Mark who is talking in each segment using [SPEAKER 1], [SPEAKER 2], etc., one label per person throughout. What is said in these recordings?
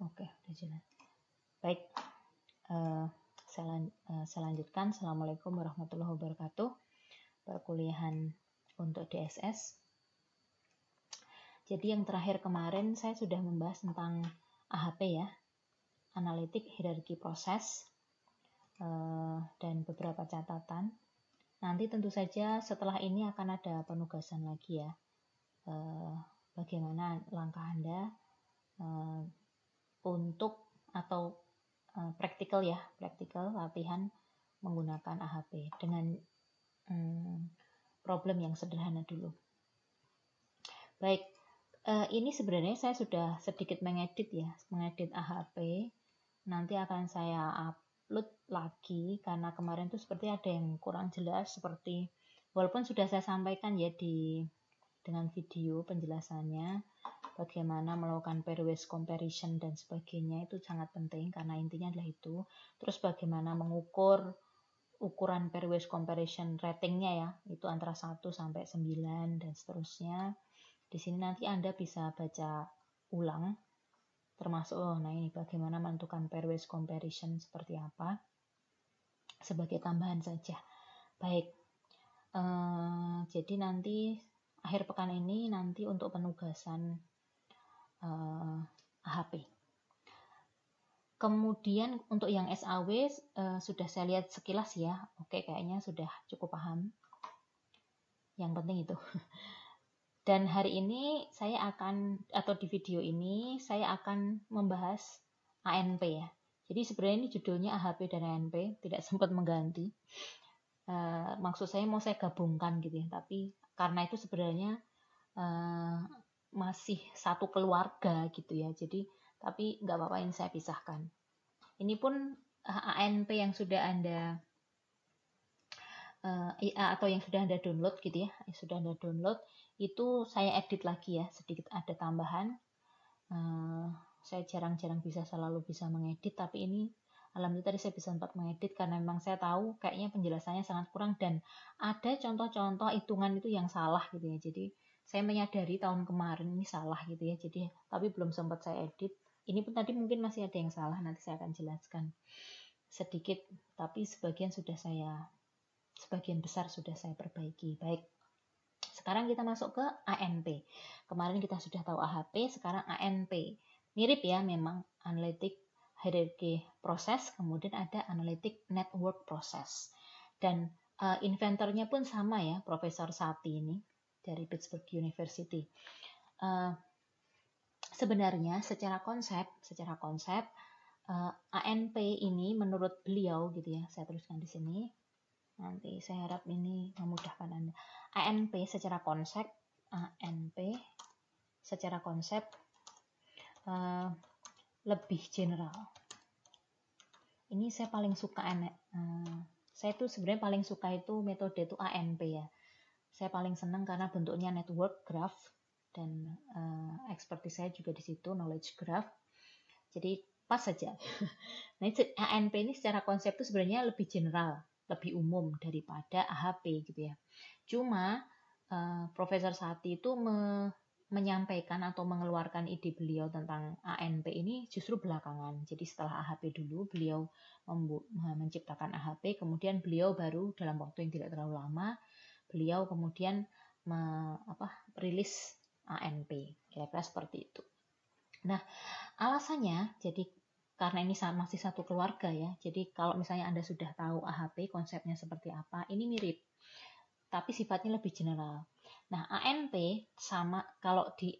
[SPEAKER 1] Oke, udah jelas. Baik, saya lanjutkan. Assalamualaikum warahmatullahi wabarakatuh. Perkuliahan untuk DSS. Jadi yang terakhir kemarin saya sudah membahas tentang AHP ya, Analitik Hierarki Proses, dan beberapa catatan. Nanti tentu saja setelah ini akan ada penugasan lagi ya. Bagaimana langkah Anda untuk atau praktikal latihan menggunakan AHP dengan problem yang sederhana dulu. Baik, ini sebenarnya saya sudah sedikit mengedit AHP. Nanti akan saya upload lagi karena kemarin itu seperti ada yang kurang jelas, seperti walaupun sudah saya sampaikan ya dengan video penjelasannya bagaimana melakukan pairwise comparison dan sebagainya, itu sangat penting karena intinya adalah itu. Terus bagaimana mengukur ukuran pairwise comparison ratingnya ya, itu antara 1 sampai 9 dan seterusnya. Di sini nanti Anda bisa baca ulang, termasuk nah ini bagaimana menentukan pairwise comparison seperti apa, sebagai tambahan saja. Baik, jadi nanti akhir pekan ini nanti untuk penugasan AHP. Kemudian untuk yang SAW sudah saya lihat sekilas ya, oke kayaknya sudah cukup paham. Yang penting itu. Dan hari ini saya akan, atau di video ini saya akan membahas ANP ya. Jadi sebenarnya ini judulnya AHP dan ANP, tidak sempat mengganti. Maksud saya mau saya gabungkan gitu ya, tapi karena itu sebenarnya masih satu keluarga gitu ya. Jadi tapi nggak apa-apa, ini saya pisahkan. Ini pun ANP yang sudah Anda atau yang sudah Anda download gitu ya, sudah Anda download, itu saya edit lagi ya, sedikit ada tambahan. Saya jarang-jarang selalu bisa mengedit, tapi ini alhamdulillah tadi saya bisa sempat mengedit karena memang saya tahu kayaknya penjelasannya sangat kurang dan ada contoh-contoh hitungan itu yang salah gitu ya. Jadi saya menyadari tahun kemarin ini salah gitu ya. Jadi tapi belum sempat saya edit. Ini pun tadi mungkin masih ada yang salah, nanti saya akan jelaskan sedikit, tapi sebagian besar sudah saya perbaiki. Baik. Sekarang kita masuk ke ANP. Kemarin kita sudah tahu AHP, sekarang ANP. Mirip ya memang, Analytic Hierarchy Process, kemudian ada Analytic Network Process. Dan inventornya pun sama ya, Profesor Sati ini dari Pittsburgh University. Sebenarnya secara konsep ANP ini menurut beliau gitu ya, saya tuliskan di sini. Nanti saya harap ini memudahkan Anda. ANP secara konsep lebih general. Ini saya paling suka saya tuh sebenarnya paling suka itu metode itu ANP ya. Saya paling senang karena bentuknya network graph dan expertise saya juga di situ, knowledge graph. Jadi pas saja. Nah, ANP ini secara konsep itu sebenarnya lebih general, lebih umum daripada AHP gitu ya. Cuma Profesor Sati itu menyampaikan atau mengeluarkan ide beliau tentang ANP ini justru belakangan. Jadi setelah AHP dulu beliau menciptakan AHP, kemudian beliau baru dalam waktu yang tidak terlalu lama beliau kemudian rilis ANP. Kira-kira seperti itu. Nah, alasannya jadi karena ini masih satu keluarga ya. Jadi kalau misalnya Anda sudah tahu AHP konsepnya seperti apa, ini mirip. Tapi sifatnya lebih general. Nah, ANP sama kalau di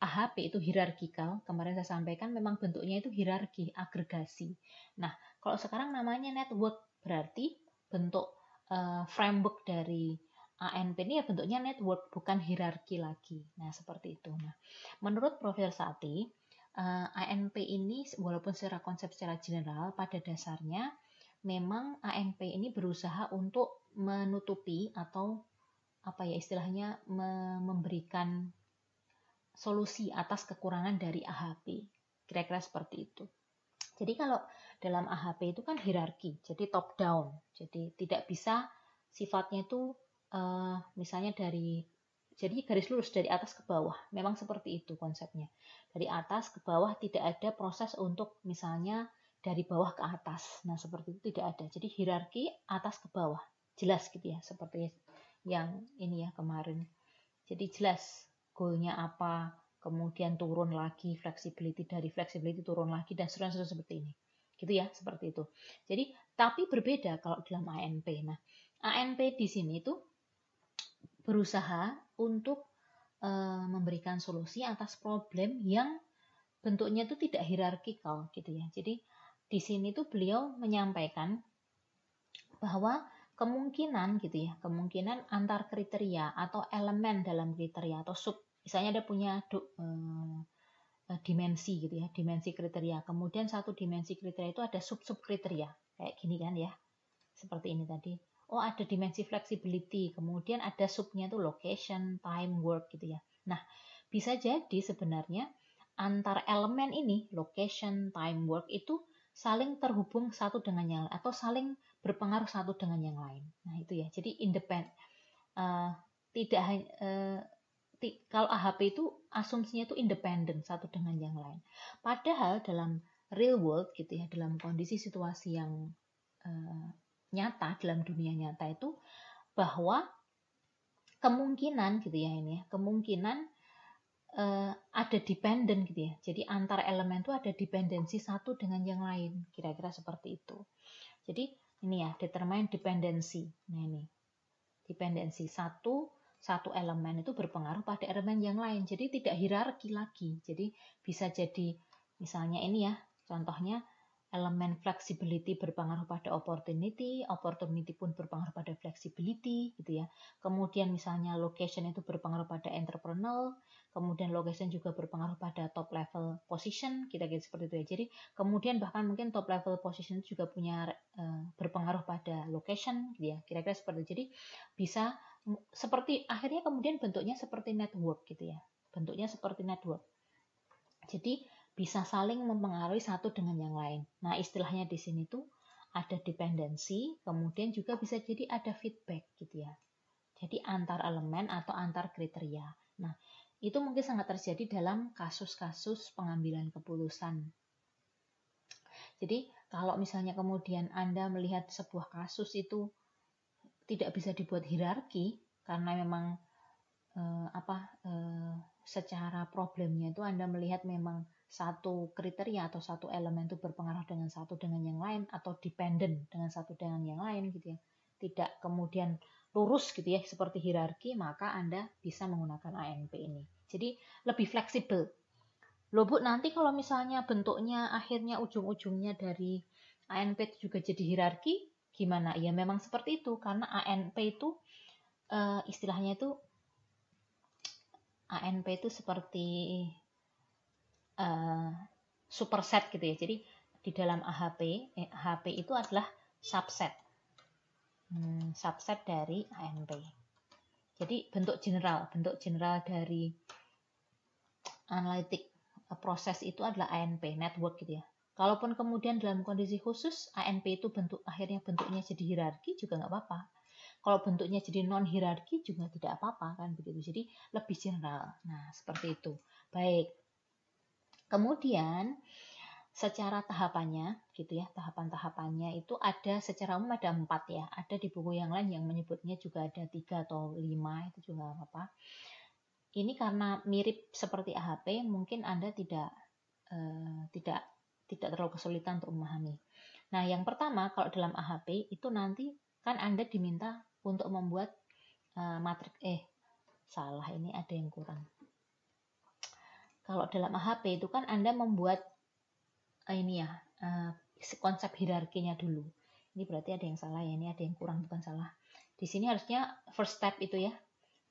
[SPEAKER 1] AHP itu hierarkikal. Kemarin saya sampaikan memang bentuknya itu hierarki, agregasi. Nah, kalau sekarang namanya network, berarti bentuk framework dari ANP ini ya bentuknya network, bukan hierarki lagi. Nah, seperti itu. Nah, menurut Profesor Sati, ANP ini walaupun secara konsep secara general, pada dasarnya memang ANP ini berusaha untuk menutupi atau istilahnya memberikan solusi atas kekurangan dari AHP. Kira-kira seperti itu. Jadi kalau dalam AHP itu kan hierarki, jadi top down. Jadi tidak bisa sifatnya itu misalnya dari Jadi garis lurus dari atas ke bawah. Memang seperti itu konsepnya. Dari atas ke bawah, tidak ada proses untuk misalnya dari bawah ke atas. Nah, seperti itu tidak ada. Jadi hierarki atas ke bawah. Jelas gitu ya, seperti yang ini ya kemarin. Jadi jelas goalnya apa, kemudian turun lagi flexibility, dari flexibility turun lagi, dan seterusnya seperti ini. Gitu ya, seperti itu. Jadi, tapi berbeda kalau dalam ANP. Nah, ANP di sini itu berusaha untuk memberikan solusi atas problem yang bentuknya itu tidak hierarkikal gitu ya. Jadi di sini tuh beliau menyampaikan bahwa kemungkinan gitu ya, kemungkinan antar kriteria atau elemen dalam kriteria atau sub, misalnya ada punya dimensi gitu ya, dimensi kriteria. Kemudian satu dimensi kriteria itu ada sub-sub kriteria. Kayak gini kan ya. Seperti ini tadi. Oh, ada dimensi flexibility, kemudian ada subnya itu location, time, work gitu ya. Nah, bisa jadi sebenarnya antar elemen ini, location, time, work itu saling terhubung satu dengan yang lain atau saling berpengaruh satu dengan yang lain. Nah, itu ya. Jadi independen. Tidak hanya kalau AHP itu asumsinya itu independen satu dengan yang lain. Padahal dalam real world gitu ya, dalam kondisi situasi yang nyata, dalam dunia nyata itu bahwa kemungkinan gitu ya ini ya, kemungkinan ada dependen gitu ya. Jadi antar elemen itu ada dependensi satu dengan yang lain, kira-kira seperti itu. Jadi ini ya, determine dependency. Nah ini, dependensi satu elemen itu berpengaruh pada elemen yang lain. Jadi tidak hierarki lagi. Jadi bisa jadi misalnya ini ya, contohnya elemen flexibility berpengaruh pada opportunity, opportunity pun berpengaruh pada flexibility gitu ya. Kemudian misalnya location itu berpengaruh pada entrepreneurial, kemudian location juga berpengaruh pada top level position, kira-kira seperti itu ya. Jadi kemudian bahkan mungkin top level position juga punya berpengaruh pada location gitu ya. Kira-kira seperti itu. Jadi bisa seperti akhirnya kemudian bentuknya seperti network gitu ya. Bentuknya seperti network. Jadi bisa saling mempengaruhi satu dengan yang lain. Nah, istilahnya di sini tuh ada dependensi, kemudian juga bisa jadi ada feedback gitu ya. Jadi antar elemen atau antar kriteria. Nah, itu mungkin sangat terjadi dalam kasus-kasus pengambilan keputusan. Jadi, kalau misalnya kemudian Anda melihat sebuah kasus itu tidak bisa dibuat hierarki karena memang secara problemnya itu Anda melihat memang satu kriteria atau satu elemen itu berpengaruh dengan satu dengan yang lain atau dependent dengan satu dengan yang lain gitu ya. Tidak kemudian lurus gitu ya seperti hierarki, maka Anda bisa menggunakan ANP ini. Jadi lebih fleksibel. Loh Bu, nanti kalau misalnya bentuknya akhirnya ujung-ujungnya dari ANP itu juga jadi hierarki, gimana? Ya memang seperti itu karena ANP itu istilahnya itu ANP itu seperti superset gitu ya. Jadi di dalam AHP itu adalah subset dari ANP. Jadi bentuk general dari analitik proses itu adalah ANP, network gitu ya. Kalaupun kemudian dalam kondisi khusus ANP itu akhirnya bentuknya jadi hierarki juga nggak apa-apa. Kalau bentuknya jadi non hierarki juga tidak apa-apa kan begitu. Jadi lebih general. Nah, seperti itu. Baik. Kemudian secara tahapannya gitu ya, tahapan-tahapannya itu ada secara umum ada 4 ya. Ada di buku yang lain yang menyebutnya juga ada 3 atau 5, itu juga apa-apa. Ini karena mirip seperti AHP, mungkin Anda tidak terlalu kesulitan untuk memahami. Nah, yang pertama kalau dalam AHP itu nanti kan Anda diminta untuk membuat matriks salah, ini ada yang kurang. Kalau dalam AHP itu kan Anda membuat konsep hierarkinya dulu. Ini berarti ada yang salah ya, ini ada yang kurang, bukan salah. Di sini harusnya first step itu ya.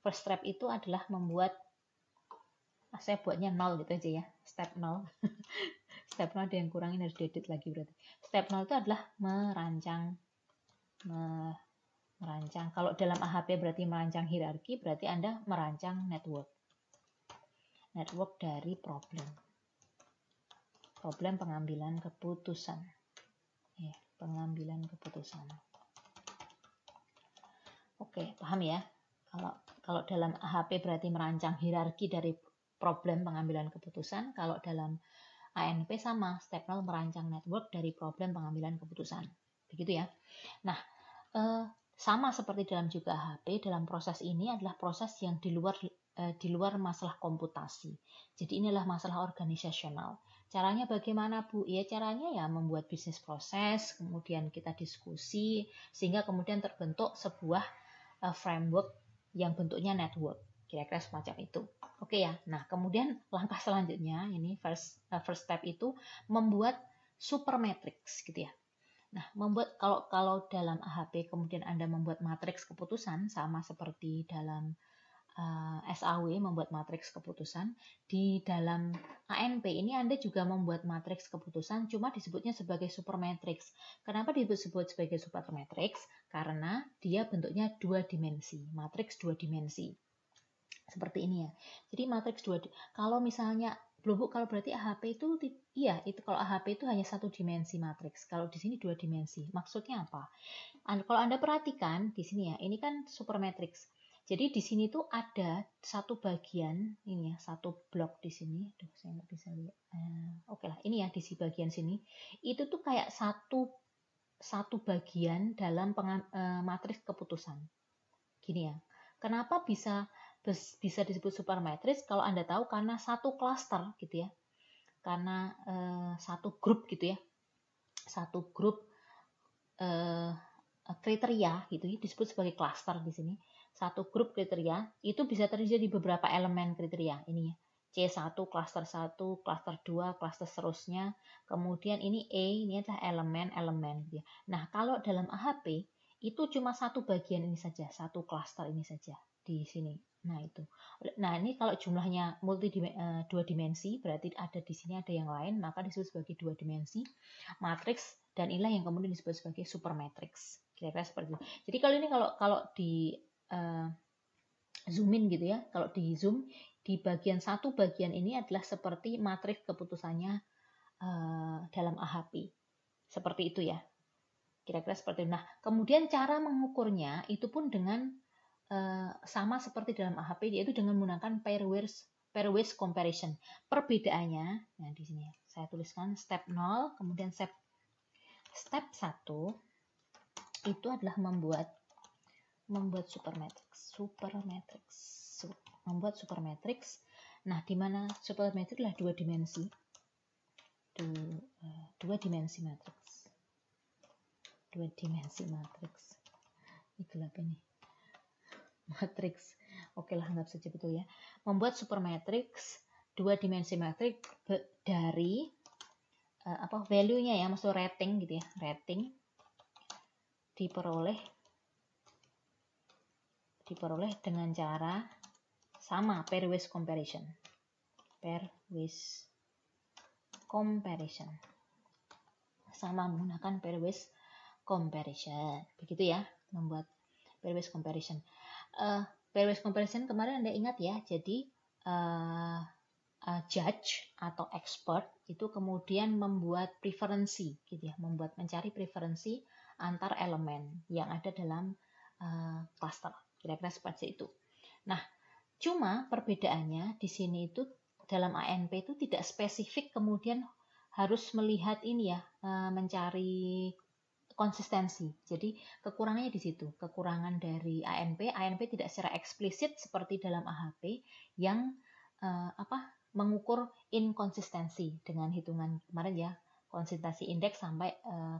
[SPEAKER 1] First step itu adalah membuat, saya buatnya 0 gitu aja ya, step 0. Step 0 ada yang kurang, ini harus diedit lagi berarti. Step 0 itu adalah merancang. Kalau dalam AHP berarti merancang hierarki, berarti Anda merancang network dari problem pengambilan keputusan. Pengambilan keputusan. Oke, paham ya? Kalau dalam AHP berarti merancang hierarki dari problem pengambilan keputusan. Kalau dalam ANP sama, step 0 merancang network dari problem pengambilan keputusan. Begitu ya. Nah, sama seperti dalam juga AHP, dalam proses ini adalah proses yang di luar masalah komputasi. Jadi inilah masalah organisasional. Caranya bagaimana, Bu? Ya caranya ya membuat bisnis proses, kemudian kita diskusi, sehingga kemudian terbentuk sebuah framework yang bentuknya network. Kira-kira semacam itu. Oke ya. Nah, kemudian langkah selanjutnya, ini first step itu membuat super matrix gitu ya. Nah, kalau dalam AHP kemudian Anda membuat matriks keputusan sama seperti dalam SAW membuat matriks keputusan, di dalam ANP ini Anda juga membuat matriks keputusan, cuma disebutnya sebagai super matrix. Kenapa disebut sebagai super matrix? Karena dia bentuknya 2 dimensi, matriks 2 dimensi. Seperti ini ya. Jadi matriks 2 kalau misalnya Bu, kalau berarti AHP itu iya, itu kalau AHP itu hanya 1 dimensi matriks. Kalau di sini 2 dimensi. Maksudnya apa? Kalau Anda perhatikan di sini ya, ini kan super matrix. Jadi di sini tuh ada satu bagian ini ya, satu blok di sini. Aduh, saya nggak bisa lihat. Oke lah, ini ya di bagian sini. Itu tuh kayak satu bagian dalam matriks keputusan. Gini ya. Kenapa bisa disebut super matrix? Kalau Anda tahu karena satu klaster gitu ya. Karena satu grup gitu ya. Satu grup kriteria gitu ya, disebut sebagai klaster di sini. Satu grup kriteria itu bisa terdiri dari beberapa elemen kriteria ini ya. C1, klaster 1, klaster 2, klaster seterusnya. Kemudian ini E, ini adalah elemen-elemen gitu ya. Nah, kalau dalam AHP itu cuma satu bagian ini saja, satu klaster ini saja di sini. Nah, itu. Nah, ini kalau jumlahnya dua dimensi, berarti ada di sini ada yang lain, maka disebut sebagai 2 dimensi matriks, dan inilah yang kemudian disebut sebagai super matrix. Kira-kira seperti itu. Jadi kalau di zoom in gitu ya, kalau di zoom di satu bagian ini adalah seperti matriks keputusannya dalam AHP. Seperti itu ya. Kira-kira seperti itu. Nah, kemudian cara mengukurnya itu pun dengan sama seperti dalam AHP, yaitu dengan menggunakan pairwise comparison. Perbedaannya, nah di sini saya tuliskan step 0, kemudian step 1 itu adalah membuat super matrix. Membuat super matrix. Nah, di mana super matrix adalah 2 dimensi. 2 dimensi matrix. 2 dimensi matrix. Itu apa nih? Matrix. Oke lah, anggap saja betul ya. Membuat super matrix 2 dimensi matrix dari value-nya ya, maksud rating gitu ya. Rating diperoleh dengan cara sama, pairwise comparison. Sama menggunakan pairwise comparison. Begitu ya, membuat pairwise comparison. Pairwise comparison kemarin Anda ingat ya, jadi judge atau expert itu kemudian membuat preferensi gitu ya, mencari preferensi antar elemen yang ada dalam cluster. Kira-kira seperti itu. Nah, cuma perbedaannya di sini itu dalam ANP itu tidak spesifik kemudian harus melihat ini ya, mencari konsistensi. Jadi kekurangannya di situ. Kekurangan dari ANP tidak secara eksplisit seperti dalam AHP yang mengukur inkonsistensi dengan hitungan kemarin ya, konsistensi indeks sampai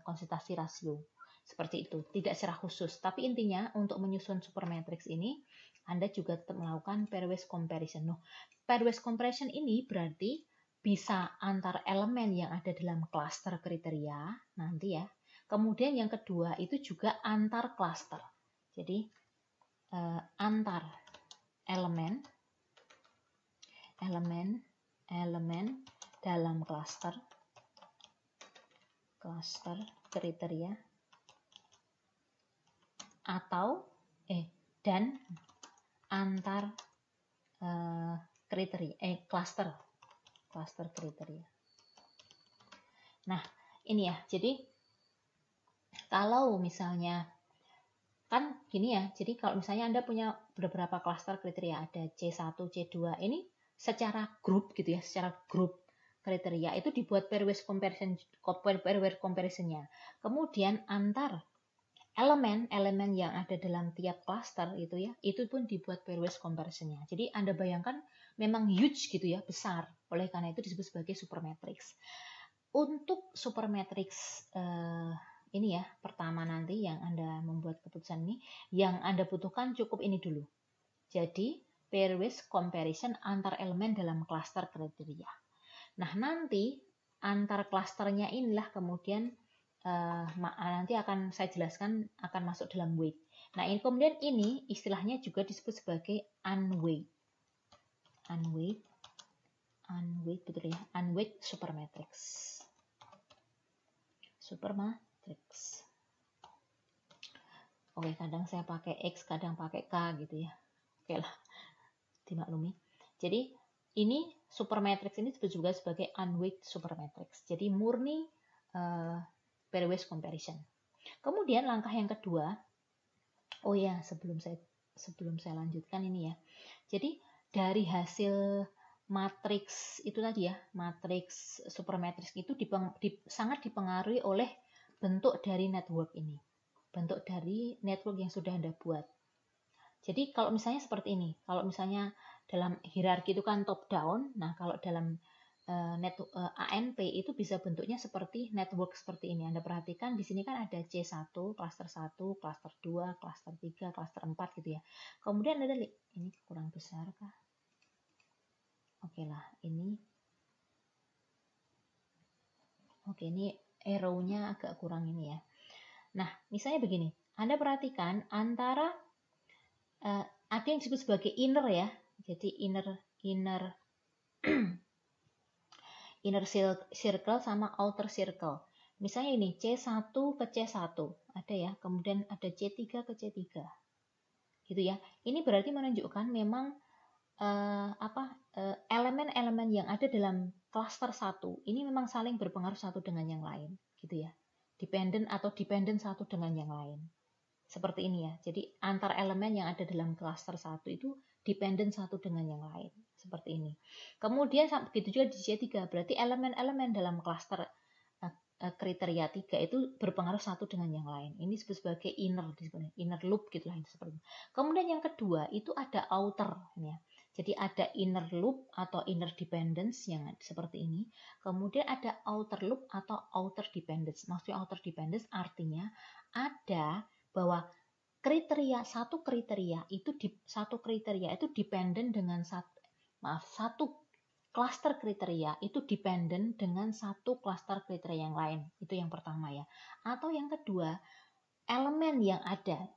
[SPEAKER 1] konsistensi rasio. Seperti itu, tidak secara khusus. Tapi intinya untuk menyusun super matrix ini, Anda juga tetap melakukan pairwise comparison. Pairwise comparison ini berarti bisa antar elemen yang ada dalam klaster kriteria nanti ya. Kemudian yang kedua itu juga antar klaster. Jadi antar elemen dalam klaster kriteria atau dan antar kriteria klaster kriteria. Nah, ini ya. Jadi kalau misalnya kan gini ya, jadi kalau misalnya Anda punya beberapa klaster kriteria, ada C1, C2, ini secara grup gitu ya, secara grup kriteria itu dibuat pairwise comparison-nya. Kemudian antar elemen-elemen yang ada dalam tiap klaster itu ya, itu pun dibuat pairwise comparison-nya. Jadi Anda bayangkan memang huge gitu ya, besar. Oleh karena itu disebut sebagai supermatrix. Untuk supermatrix ini ya, pertama nanti yang Anda membuat keputusan ini, yang Anda butuhkan cukup ini dulu. Jadi, pairwise comparison antar elemen dalam klaster kriteria. Nah, nanti antar klasternya inilah kemudian nanti akan saya jelaskan akan masuk dalam weight. Nah, ini kemudian ini istilahnya juga disebut sebagai unweight. Unweight betul ya, unweight supermatrix. Oke, kadang saya pakai X, kadang pakai K gitu ya. Oke lah, dimaklumi. Jadi ini supermatrix ini disebut juga sebagai unweight supermatrix. Jadi murni pairwise comparison. Kemudian langkah yang kedua, oh ya sebelum saya lanjutkan ini ya. Jadi dari hasil matriks itu tadi ya, matriks supermatrix itu sangat dipengaruhi oleh bentuk dari network ini. Bentuk dari network yang sudah Anda buat. Jadi kalau misalnya seperti ini, kalau misalnya dalam hierarki itu kan top down, nah kalau dalam ANP itu bisa bentuknya seperti network seperti ini. Anda perhatikan di sini kan ada C1, klaster 1, klaster 2, klaster 3, klaster 4 gitu ya. Kemudian ada ini kurang besar kah? Oke lah, ini arrow-nya agak kurang ini ya. Nah, misalnya begini, Anda perhatikan antara ada yang disebut sebagai inner ya, jadi inner circle sama outer circle. Misalnya ini C1 ke C1 ada ya, kemudian ada C3 ke C3 gitu ya. Ini berarti menunjukkan memang elemen-elemen yang ada dalam klaster 1 ini memang saling berpengaruh satu dengan yang lain gitu ya. Dependent satu dengan yang lain. Seperti ini ya. Jadi antar elemen yang ada dalam klaster 1 itu dependent satu dengan yang lain. Seperti ini. Kemudian begitu juga di C3. Berarti elemen-elemen dalam klaster kriteria 3 itu berpengaruh satu dengan yang lain. Ini disebut sebagai inner loop gitu lah. Kemudian yang kedua itu ada outer. Ya. Jadi ada inner loop atau inner dependence yang seperti ini. Kemudian ada outer loop atau outer dependence. Maksudnya outer dependence artinya ada bahwa satu kriteria itu dependent dengan satu cluster kriteria itu dependent dengan satu cluster kriteria yang lain. Itu yang pertama ya. Atau yang kedua, elemen yang ada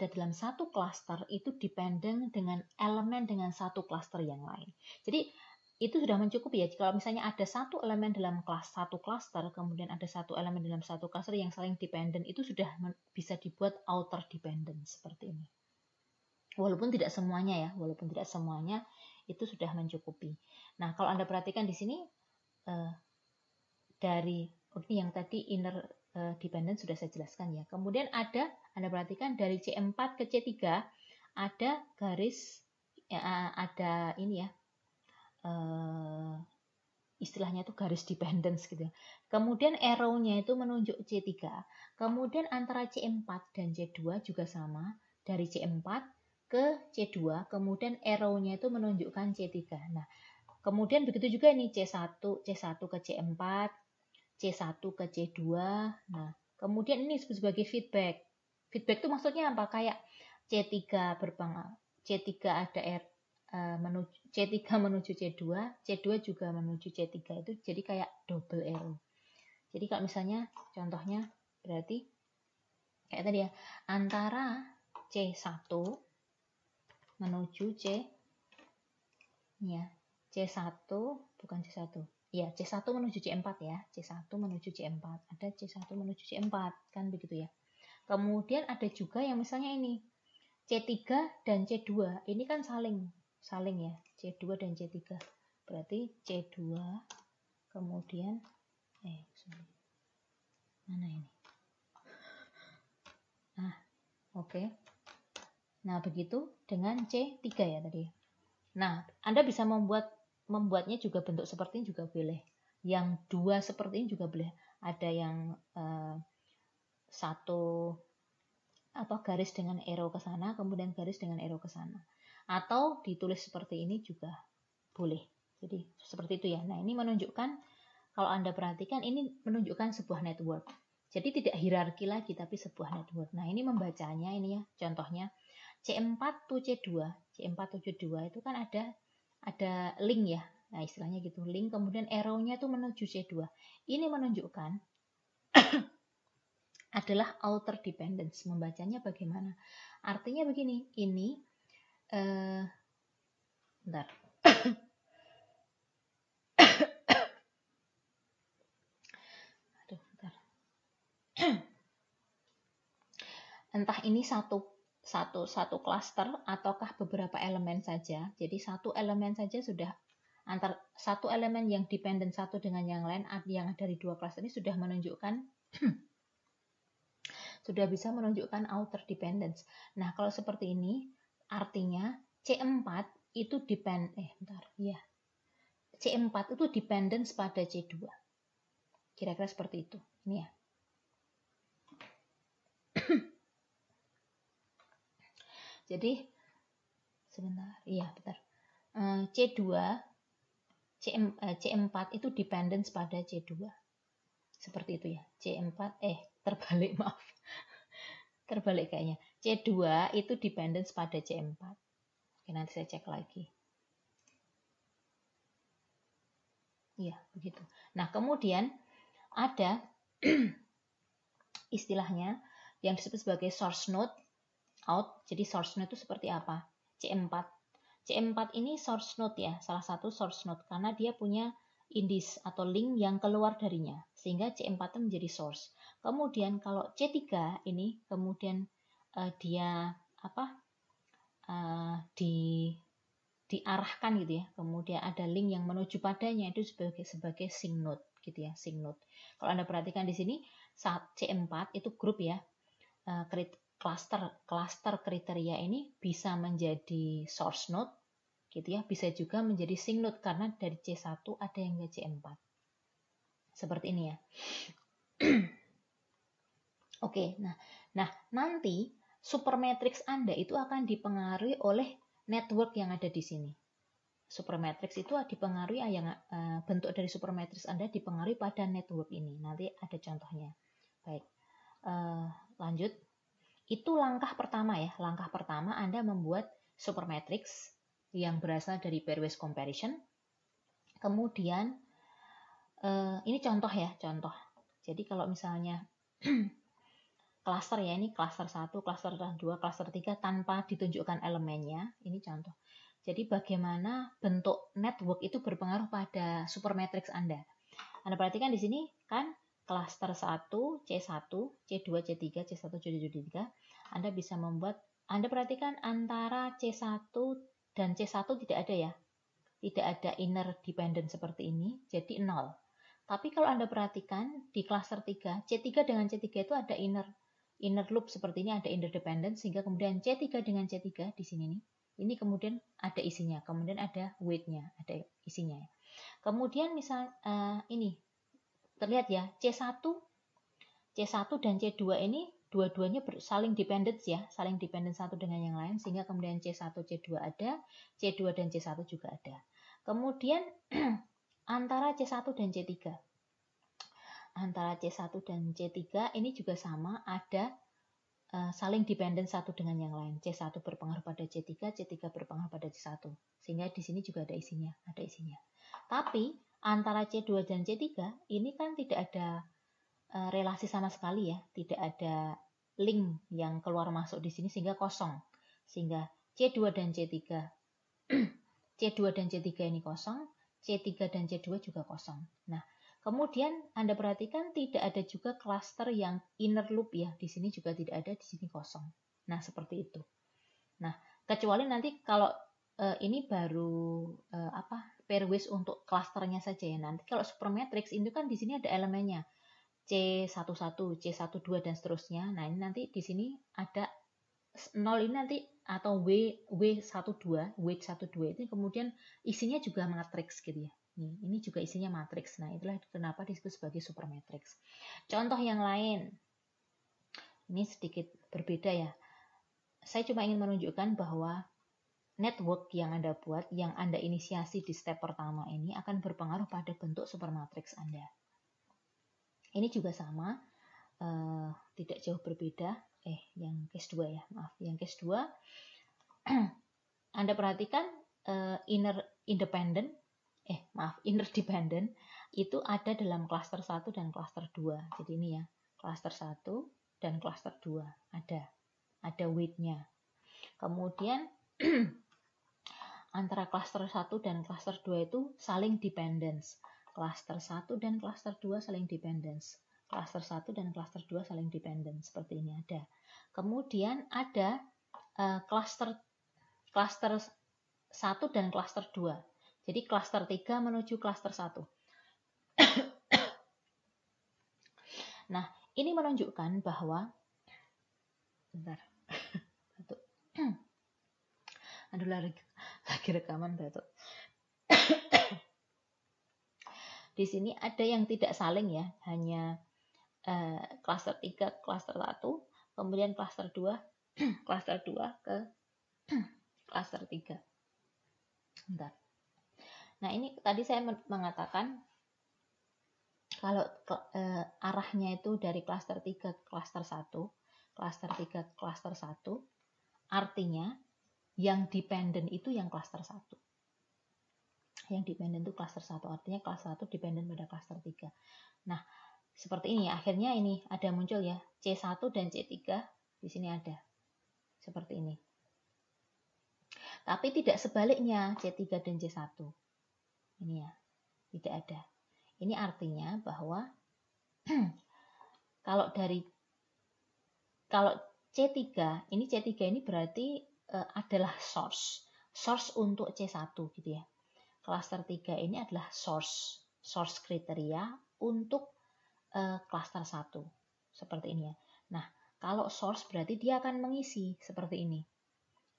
[SPEAKER 1] dalam satu cluster itu dependent dengan elemen dengan satu cluster yang lain. Jadi itu sudah mencukupi ya. Kalau misalnya ada satu elemen dalam satu cluster, kemudian ada satu elemen dalam satu cluster yang saling dependent, itu sudah bisa dibuat outer dependent seperti ini. Walaupun tidak semuanya itu sudah mencukupi. Nah, kalau Anda perhatikan di sini dari yang tadi inner dependent sudah saya jelaskan ya. Kemudian Anda perhatikan dari C4 ke C3 ada garis ada ini ya. Istilahnya itu garis dependence gitu. Kemudian arrow-nya itu menunjuk C3. Kemudian antara C4 dan C2 juga sama. Dari C4 ke C2, kemudian arrow-nya itu menunjukkan C3. Nah, kemudian begitu juga ini C1 ke C4, C1 ke C2. Nah, kemudian ini disebut sebagai feedback. Feedback itu maksudnya apa? Kayak C3 ada C3 menuju C2, C2 juga menuju C3 itu jadi kayak double arrow. Jadi kalau misalnya contohnya berarti kayak tadi ya, antara C1 menuju C1 bukan C1. Ya, C1 menuju C4 ya. C1 menuju C4. Ada C1 menuju C4 kan begitu ya. Kemudian ada juga yang misalnya ini C3 dan C2. Ini kan saling ya, C2 dan C3. Berarti C2 kemudian mana ini? Nah, Oke. Nah, begitu dengan C3 ya tadi. Nah, Anda bisa membuatnya juga bentuk seperti ini juga boleh. Yang dua seperti ini juga boleh. Ada yang satu garis dengan arrow ke sana, kemudian garis dengan arrow ke sana. Atau ditulis seperti ini juga boleh. Jadi seperti itu ya. Nah, ini menunjukkan, kalau Anda perhatikan, ini menunjukkan sebuah network. Jadi tidak hierarki lagi, tapi sebuah network. Nah, ini membacanya, ini ya contohnya. C4 to C2. C4 to C2 itu kan ada link ya. Nah, istilahnya gitu, link, kemudian arrow-nya itu menuju C2. Ini menunjukkan adalah outer dependence. Membacanya bagaimana? Artinya begini, ini bentar. Aduh, bentar. Entah ini satu klaster ataukah beberapa elemen saja. Jadi satu elemen saja sudah, satu elemen yang dependent satu dengan yang lain, yang dari dua klaster ini sudah menunjukkan sudah bisa menunjukkan outer dependence. Nah, kalau seperti ini artinya C4 itu C4 itu dependence pada C2. Kira-kira seperti itu. Ini ya. Jadi sebentar. Iya, bentar. C4 itu dependence pada C2. Seperti itu ya. C4 terbalik, maaf. Terbalik kayaknya. C2 itu dependence pada C4. Oke, nanti saya cek lagi. Iya, begitu. Nah, kemudian ada istilahnya yang disebut sebagai source node out. Jadi source node itu seperti apa? C4. C4 ini source node ya, salah satu source node karena dia punya indis atau link yang keluar darinya, sehingga C4 itu menjadi source. Kemudian kalau C3 ini kemudian dia diarahkan gitu ya, kemudian ada link yang menuju padanya, itu sebagai sync node gitu ya, sync node. Kalau Anda perhatikan di sini saat C4 itu grup ya, cluster kriteria ini bisa menjadi source node gitu ya, bisa juga menjadi sync node karena dari C1 ada yang ke C4. Seperti ini ya. Oke, nah nanti supermatrix Anda itu akan dipengaruhi oleh network yang ada di sini. Supermatrix itu dipengaruhi bentuk dari supermatrix Anda dipengaruhi pada network ini. Nanti ada contohnya. Baik, lanjut. Itu langkah pertama ya. Langkah pertama Anda membuat supermatrix yang berasal dari pairwise comparison. Kemudian ini contoh ya, contoh. Jadi kalau misalnya cluster ya, ini cluster 1, cluster 2, cluster 3 tanpa ditunjukkan elemennya, ini contoh. Jadi bagaimana bentuk network itu berpengaruh pada supermatrix Anda. Anda perhatikan di sini kan cluster 1, C1, C2, C3, C1, C2, C3. Anda bisa membuat, Anda perhatikan antara C1 dan C1 tidak ada ya. Tidak ada inner dependent seperti ini, jadi 0. Tapi kalau Anda perhatikan di cluster 3, C3 dengan C3 itu ada inner loop seperti ini, ada interdependent, sehingga kemudian C3 dengan C3 di sini nih, ini kemudian ada isinya, kemudian ada weight-nya, ada isinya. Kemudian misal ini terlihat ya, C1 dan C2 ini dua-duanya saling dependent ya, saling dependent satu dengan yang lain, sehingga kemudian C1, C2 ada, C2 dan C1 juga ada. Kemudian antara C1 dan C3, antara C1 dan C3 ini juga sama, ada saling dependent satu dengan yang lain. C1 berpengaruh pada C3, C3 berpengaruh pada C1. Sehingga di sini juga ada isinya, Tapi antara C2 dan C3 ini kan tidak ada relasi sama sekali ya, tidak ada link yang keluar masuk di sini sehingga kosong. Sehingga C2 dan C3 C2 dan C3 ini kosong, C3 dan C2 juga kosong. Nah, kemudian Anda perhatikan tidak ada juga cluster yang inner loop ya. Di sini juga tidak ada, di sini kosong. Nah, seperti itu. Nah, kecuali nanti kalau ini baru pairwise untuk clusternya saja ya. Nanti kalau supermatrix itu kan di sini ada elemennya. C11, C12 dan seterusnya. Nah, ini nanti di sini ada 0 ini nanti atau W12 itu kemudian isinya juga matriks gitu ya. Ini juga isinya matriks. Nah, itulah kenapa disebut sebagai supermatriks. Contoh yang lain. Ini sedikit berbeda ya. Saya cuma ingin menunjukkan bahwa network yang Anda buat, yang Anda inisiasi di step pertama ini akan berpengaruh pada bentuk supermatriks Anda. Ini juga sama, tidak jauh berbeda. Yang case 2 ya, maaf. Yang case 2, Anda perhatikan inner dependent itu ada dalam cluster 1 dan cluster 2. Jadi ini ya, cluster 1 dan cluster 2 ada weight-nya. Kemudian antara cluster 1 dan cluster 2 itu saling dependence. Cluster 1 dan cluster 2 saling dependence. Cluster 1 dan cluster 2 saling dependence. Seperti ini ada. Kemudian ada cluster 1 dan cluster 2. Jadi cluster 3 menuju cluster 1. Nah, ini menunjukkan bahwa aduh lagi rekaman batuk. Di sini ada yang tidak saling ya, hanya cluster 3, cluster 1, kemudian cluster 2, cluster 2 ke cluster 3. Bentar. Nah, ini tadi saya mengatakan kalau arahnya itu dari cluster 3 ke cluster 1, cluster 3 ke cluster 1, artinya yang dependent itu yang cluster 1. Yang dependent itu cluster 1, artinya cluster 1 dependent pada cluster 3. Nah, seperti ini, akhirnya ini ada muncul ya, C1 dan C3 di sini ada. Seperti ini. Tapi tidak sebaliknya C3 dan C1. Ini ya, tidak ada. Ini artinya bahwa kalau C3 ini berarti adalah source untuk C1 gitu ya. Cluster 3 ini adalah source kriteria untuk cluster 1. Seperti ini ya. Nah, kalau source berarti dia akan mengisi seperti ini.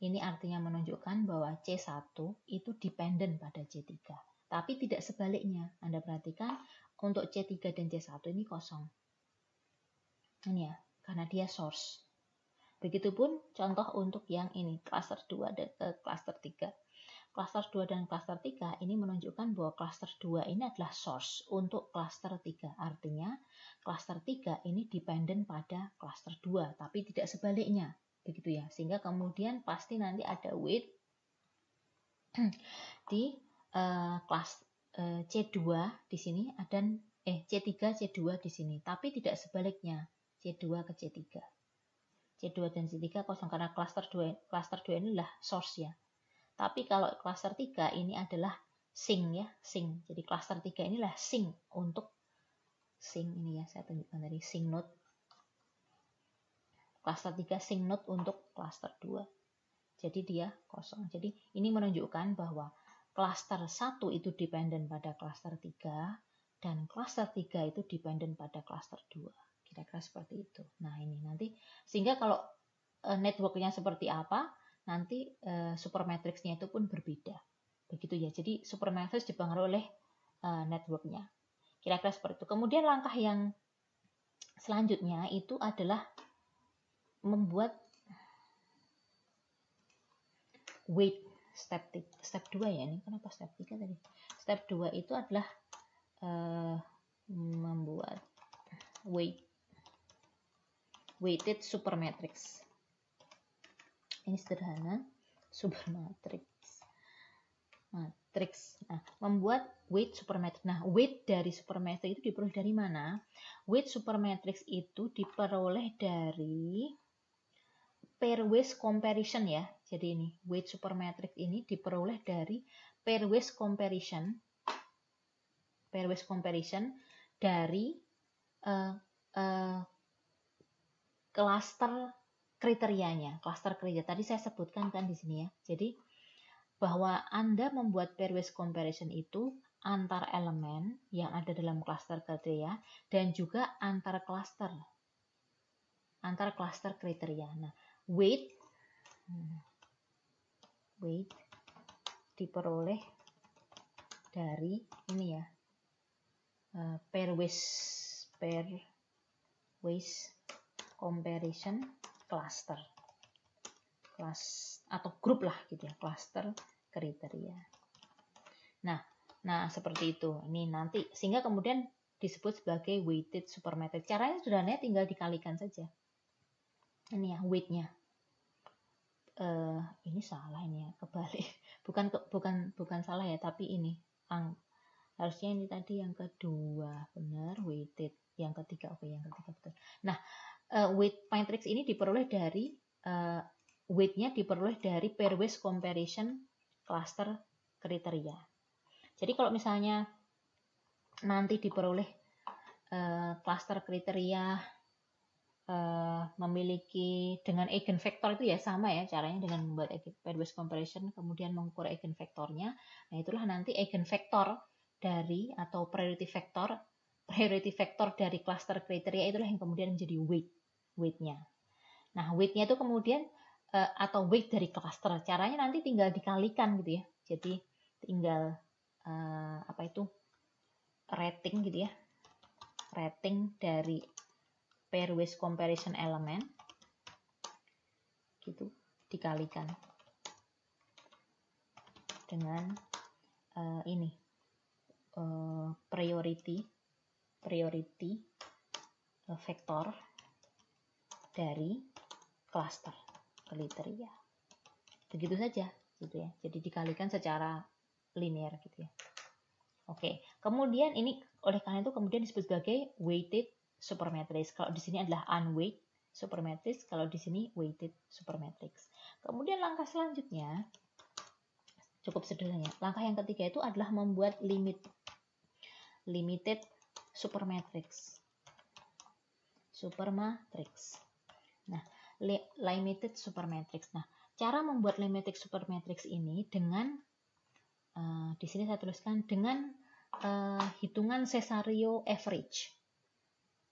[SPEAKER 1] Ini artinya menunjukkan bahwa C1 itu dependent pada C3. Tapi tidak sebaliknya. Anda perhatikan untuk C3 dan C1 ini kosong. Ini ya, karena dia source. Begitupun contoh untuk yang ini, cluster 2 dan cluster 3. Cluster 2 dan cluster 3 ini menunjukkan bahwa cluster 2 ini adalah source untuk cluster 3. Artinya cluster 3 ini dependent pada cluster 2, tapi tidak sebaliknya. Begitu ya. Sehingga kemudian pasti nanti ada weight di kelas C2 di sini dan C3 C2 di sini, tapi tidak sebaliknya C2 ke C3. C2 dan C3 kosong karena cluster 2 ini adalah source ya. Tapi kalau cluster 3 ini adalah sink ya, sink. Jadi cluster 3 inilah sink untuk sink ini ya, saya tunjukkan tadi sink node. Cluster 3 sink node untuk cluster 2. Jadi dia kosong. Jadi ini menunjukkan bahwa cluster 1 itu dependent pada cluster 3 dan cluster 3 itu dependent pada cluster 2. Kira-kira seperti itu. Nah, ini nanti sehingga kalau networknya seperti apa, nanti supermatrixnya itu pun berbeda. Begitu ya. Jadi supermatrix dipengaruhi oleh networknya. Kira-kira seperti itu. Kemudian langkah yang selanjutnya itu adalah membuat weight step 2 ya, ini kenapa step 3 tadi? Step 2 itu adalah membuat weighted supermatrix. Ini sederhana, supermatrix. Nah, membuat weight supermatrix. Nah, weight dari supermatrix itu diperoleh dari mana? Weight supermatrix itu diperoleh dari pairwise comparison ya. Jadi ini weight supermatrix ini diperoleh dari pairwise comparison dari cluster kriterianya. Cluster kriteria tadi saya sebutkan kan di sini ya. Jadi bahwa Anda membuat pairwise comparison itu antar elemen yang ada dalam cluster kriteria dan juga antar cluster kriteria. Nah, weight Weight diperoleh dari ini ya, pairwise comparison cluster, atau grup lah gitu ya, cluster kriteria. Nah seperti itu. Ini nanti sehingga kemudian disebut sebagai weighted supermatrix. Caranya sederhana, tinggal dikalikan saja. Ini ya weight-nya. Ini salah ini ya, kebalik. Bukan salah ya, tapi ini harusnya ini tadi yang kedua benar, weighted. Yang ketiga yang ketiga betul. Nah, weight matrix ini diperoleh dari weight-nya diperoleh dari pairwise comparison cluster kriteria. Jadi kalau misalnya nanti diperoleh cluster kriteria memiliki dengan eigenvektor, itu ya sama ya caranya dengan membuat pairwise comparison kemudian mengukur eigenvektornya. Nah itulah nanti eigenvektor dari atau priority vector dari cluster kriteria, itulah yang kemudian menjadi weight-nya. Nah weight-nya itu kemudian atau weight dari cluster, caranya nanti tinggal dikalikan gitu ya. Jadi tinggal rating gitu ya, rating dari pairwise comparison element gitu dikalikan dengan ini priority vektor dari cluster kriteria. Begitu saja gitu ya. Jadi dikalikan secara linear gitu ya. Oke, kemudian ini oleh karena itu kemudian disebut sebagai weighted supermatrix. Kalau di sini adalah unweighted supermatrix, kalau di sini weighted supermatrix. Kemudian langkah selanjutnya cukup sederhana. Langkah yang ketiga itu adalah membuat limited supermatrix. Nah, limited supermatrix. Nah, cara membuat limited supermatrix ini dengan di sini saya tuliskan dengan hitungan Cesario average.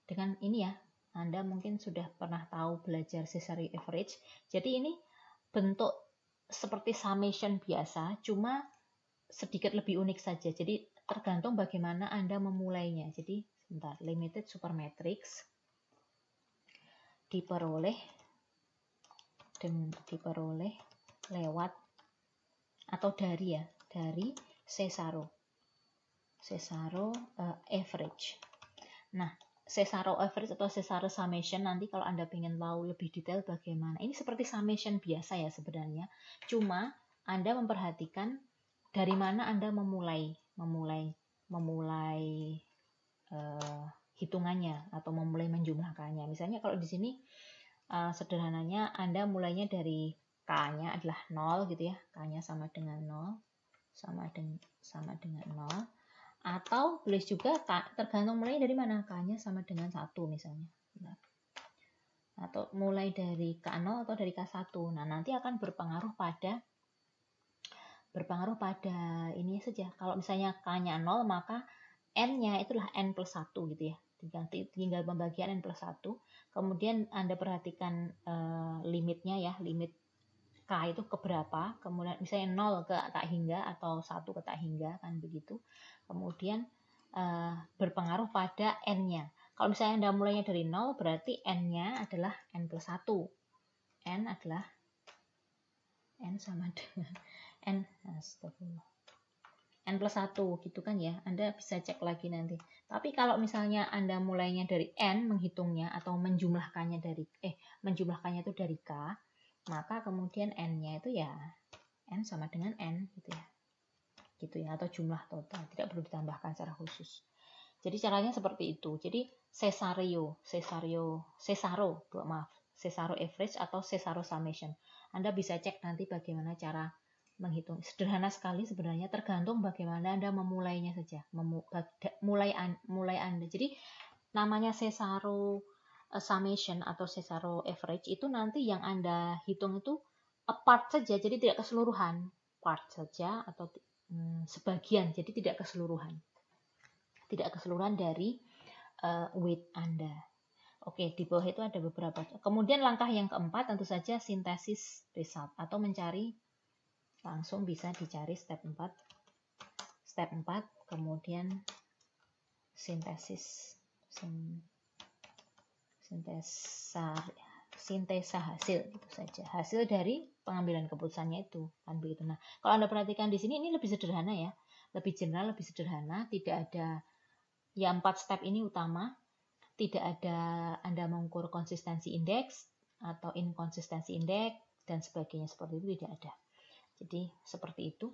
[SPEAKER 1] Dengan ini ya, Anda mungkin sudah pernah tahu belajar Cesario average. Jadi ini bentuk seperti summation biasa, cuma sedikit lebih unik saja. Jadi tergantung bagaimana Anda memulainya. Jadi sebentar, limited supermatrix diperoleh lewat atau dari Cesaro average. Nah, Cesaro average atau Cesaro summation, nanti kalau Anda ingin tahu lebih detail bagaimana, ini seperti summation biasa ya sebenarnya, cuma Anda memperhatikan dari mana Anda memulai hitungannya atau memulai menjumlahkannya. Misalnya kalau di sini sederhananya Anda mulainya dari K-nya adalah 0 gitu ya, K-nya sama dengan 0, sama dengan 0. Atau boleh juga tergantung mulai dari mana, K-nya sama dengan 1 misalnya. Atau mulai dari K0 atau dari K1. Nah, nanti akan berpengaruh pada ini saja. Kalau misalnya K-nya 0, maka N-nya itulah N plus 1 gitu ya. Tinggal pembagian N plus 1. Kemudian Anda perhatikan limitnya ya, limit K itu ke berapa, kemudian misalnya 0 ke tak hingga atau 1 ke tak hingga, kan begitu. Kemudian berpengaruh pada N-nya. Kalau misalnya Anda mulainya dari 0, berarti N-nya adalah N plus 1. N adalah N sama dengan N plus 1 gitu kan ya. Anda bisa cek lagi nanti. Tapi kalau misalnya Anda mulainya dari N menghitungnya atau menjumlahkannya itu dari K, maka kemudian N-nya itu ya N sama dengan N gitu ya, atau jumlah total, tidak perlu ditambahkan secara khusus. Jadi caranya seperti itu. Jadi Cesaro average atau Cesaro summation. Anda bisa cek nanti bagaimana cara menghitung. Sederhana sekali sebenarnya, tergantung bagaimana Anda memulainya saja. Mulai Anda. Jadi namanya Cesaro summation atau Cesaro average itu nanti yang Anda hitung itu a part saja, jadi tidak keseluruhan, part saja atau sebagian, jadi tidak keseluruhan dari weight Anda. Oke, di bawah itu ada beberapa. Kemudian langkah yang keempat tentu saja sintesis result atau mencari, langsung bisa dicari step 4. Step 4, kemudian sintesis sintesa hasil itu saja. Hasil dari pengambilan keputusannya itu kan begitu. Nah, kalau Anda perhatikan di sini ini lebih sederhana ya. Lebih general, lebih sederhana, tidak ada ya 4 step ini utama. Tidak ada Anda mengukur konsistensi indeks atau inkonsistensi indeks dan sebagainya, seperti itu tidak ada. Jadi seperti itu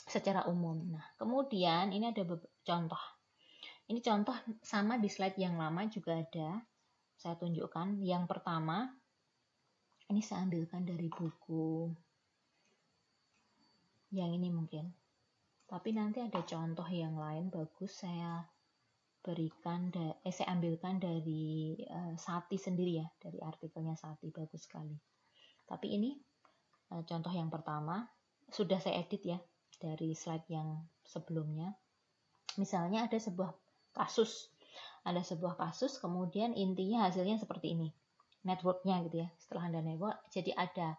[SPEAKER 1] secara umum. Nah, kemudian ini ada contoh. Ini contoh sama di slide yang lama juga ada. Saya tunjukkan. Yang pertama, ini saya ambilkan dari buku yang ini mungkin. Tapi nanti ada contoh yang lain bagus saya berikan, saya ambilkan dari Sati sendiri ya, dari artikelnya Sati, bagus sekali. Tapi ini contoh yang pertama, sudah saya edit ya dari slide yang sebelumnya. Misalnya ada sebuah kasus, kemudian intinya hasilnya seperti ini, networknya gitu ya. Setelah Anda network, jadi ada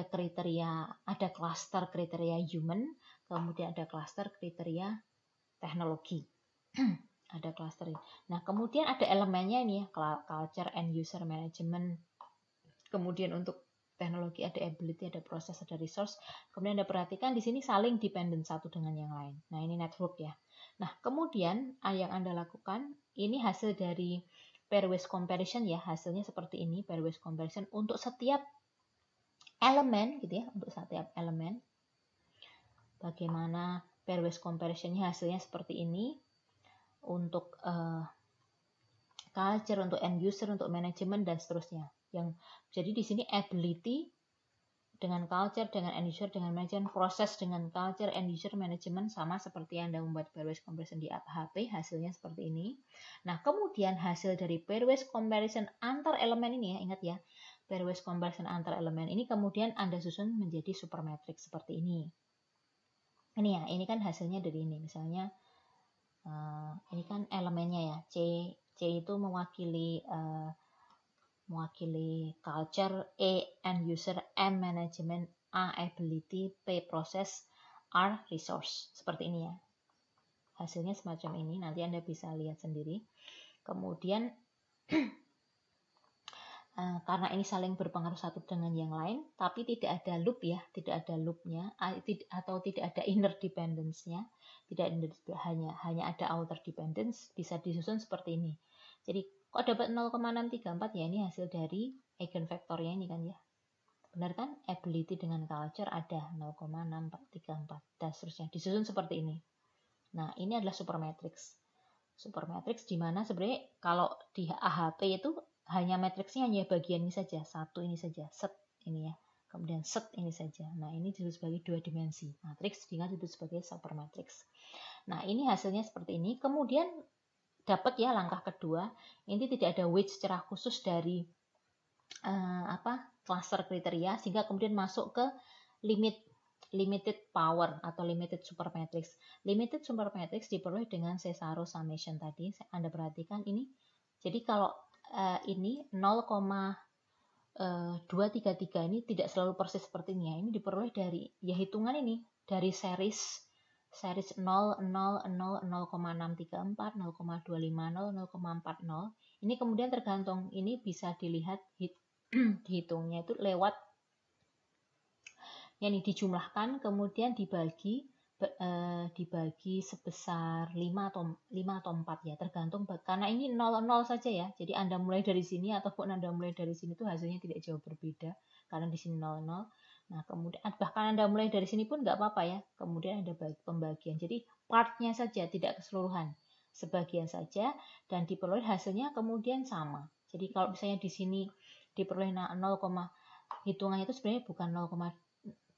[SPEAKER 1] kriteria, ada klaster kriteria human, kemudian ada klaster kriteria teknologi. Ada cluster. Nah, kemudian ada elemennya ini ya, culture and user management. Kemudian untuk teknologi ada ability, ada proses, ada resource. Kemudian Anda perhatikan di sini saling dependent satu dengan yang lain. Nah, ini network ya. Nah, kemudian yang Anda lakukan ini hasil dari pairwise comparison ya, hasilnya seperti ini, pairwise comparison untuk setiap elemen gitu ya, untuk setiap elemen. Bagaimana pairwise comparison-nya, hasilnya seperti ini. Untuk culture, untuk end user, untuk manajemen dan seterusnya. Jadi di sini ability dengan culture, dengan end user, dengan manajemen, proses dengan culture, end user, manajemen sama seperti yang Anda membuat pairwise comparison di HP, hasilnya seperti ini. Nah, kemudian hasil dari pairwise comparison antar elemen ini ya, ingat ya, pairwise comparison antar elemen ini kemudian Anda susun menjadi supermatrix seperti ini. Ini ya, ini kan hasilnya dari ini, misalnya ini kan elemennya ya, C itu mewakili culture, E end user, M management, A ability, P proses, R resource. Seperti ini ya. Hasilnya semacam ini, nanti Anda bisa lihat sendiri. Kemudian karena ini saling berpengaruh satu dengan yang lain, tapi tidak ada loop ya, tidak ada loopnya atau tidak ada inner dependence-nya, hanya ada outer dependence, bisa disusun seperti ini. Jadi kok dapat 0,634 ya, ini hasil dari eigenvektornya ini kan ya. Benar kan? Ability dengan culture ada 0,6434 dan seterusnya, disusun seperti ini. Nah, ini adalah supermatrix. Supermatrix di mana sebenarnya kalau di AHP itu hanya matriksnya hanya bagian ini saja, satu ini saja, set ini ya, kemudian set ini saja. Nah, ini disebut sebagai dua dimensi. Matriks disebut sebagai supermatrix. Nah, ini hasilnya seperti ini. Kemudian dapat ya langkah kedua, ini tidak ada weight secara khusus dari cluster kriteria, sehingga kemudian masuk ke limited power atau limited supermatrix. Limited supermatrix diperoleh dengan Cesaro summation tadi. Anda perhatikan ini. Jadi kalau ini 0,233 ini tidak selalu persis seperti ini ya. Ini diperoleh dari ya hitungan ini dari series 0, 0, 0, 0,634, 0,250, 0,40. Ini kemudian tergantung, ini bisa dilihat dihitungnya itu lewat yang dijumlahkan kemudian dibagi sebesar 5 atau 4 ya, tergantung karena ini 0 saja ya. Jadi Anda mulai dari sini ataupun Anda mulai dari sini itu hasilnya tidak jauh berbeda karena di sini 0. Nah, kemudian bahkan Anda mulai dari sini pun nggak apa-apa ya. Kemudian ada pembagian. Jadi partnya saja, tidak keseluruhan. Sebagian saja dan diperoleh hasilnya kemudian sama. Jadi kalau misalnya di sini diperoleh 0, hitungannya itu sebenarnya bukan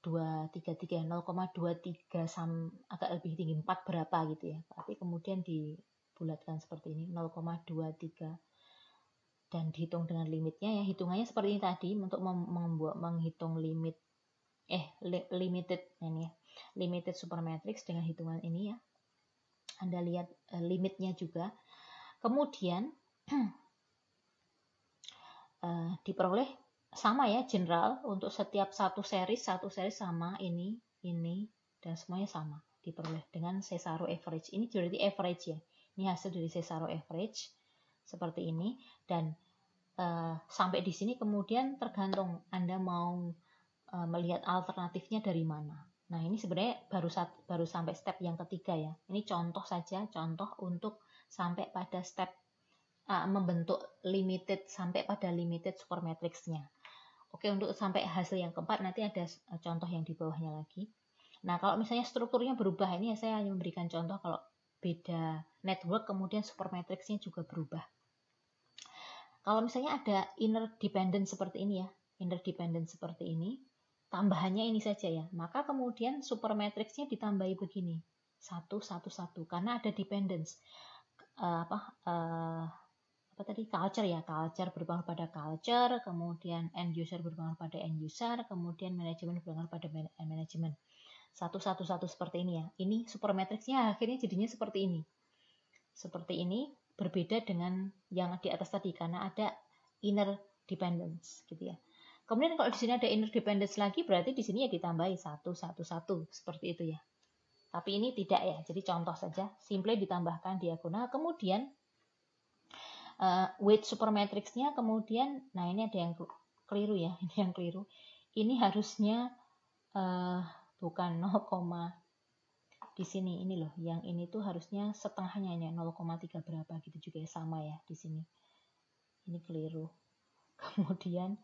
[SPEAKER 1] 0,233 agak lebih tinggi 4 berapa gitu ya, tapi kemudian dibulatkan seperti ini 0,23 dan dihitung dengan limitnya ya, hitungannya seperti ini tadi untuk menghitung limited ini ya, limited supermatrix dengan hitungan ini ya. Anda lihat limitnya juga. Kemudian diperoleh sama ya, general untuk setiap satu series sama ini, dan semuanya sama diperoleh dengan Cesaro average. Ini berarti average ya. Ini hasil dari Cesaro average seperti ini, dan sampai di sini kemudian tergantung Anda mau melihat alternatifnya dari mana. Nah, ini sebenarnya baru sampai step yang ketiga ya. Ini contoh saja, contoh untuk sampai pada step membentuk sampai pada limited supermatrix-nya. Oke, untuk sampai hasil yang keempat nanti ada contoh yang di bawahnya lagi. Nah, kalau misalnya strukturnya berubah, ini ya saya hanya memberikan contoh kalau beda network kemudian supermatrix-nya juga berubah. Kalau misalnya ada inner dependent seperti ini ya, tambahannya ini saja ya, maka kemudian supermatrix-nya ditambahi begini, 1, 1, 1, karena ada dependence. Culture ya, culture berpengaruh pada culture, kemudian end user berpengaruh pada end user, kemudian manajemen berpengaruh pada manajemen. 1, 1, 1 seperti ini ya. Ini supermatrix-nya akhirnya jadinya seperti ini. Seperti ini, berbeda dengan yang di atas tadi karena ada inner dependence gitu ya. Kemudian kalau di sini ada inner dependence lagi, berarti di sini ya ditambahi 1, 1, 1 seperti itu ya. Tapi ini tidak ya, jadi contoh saja, simple ditambahkan diagonal. Kemudian weight supermatrix-nya kemudian, nah ini ada yang keliru ya, ini yang keliru. Ini harusnya bukan 0, di sini ini loh, yang ini tuh harusnya setengahnya hanya 0,3 berapa gitu juga ya, sama ya di sini. Ini keliru. Kemudian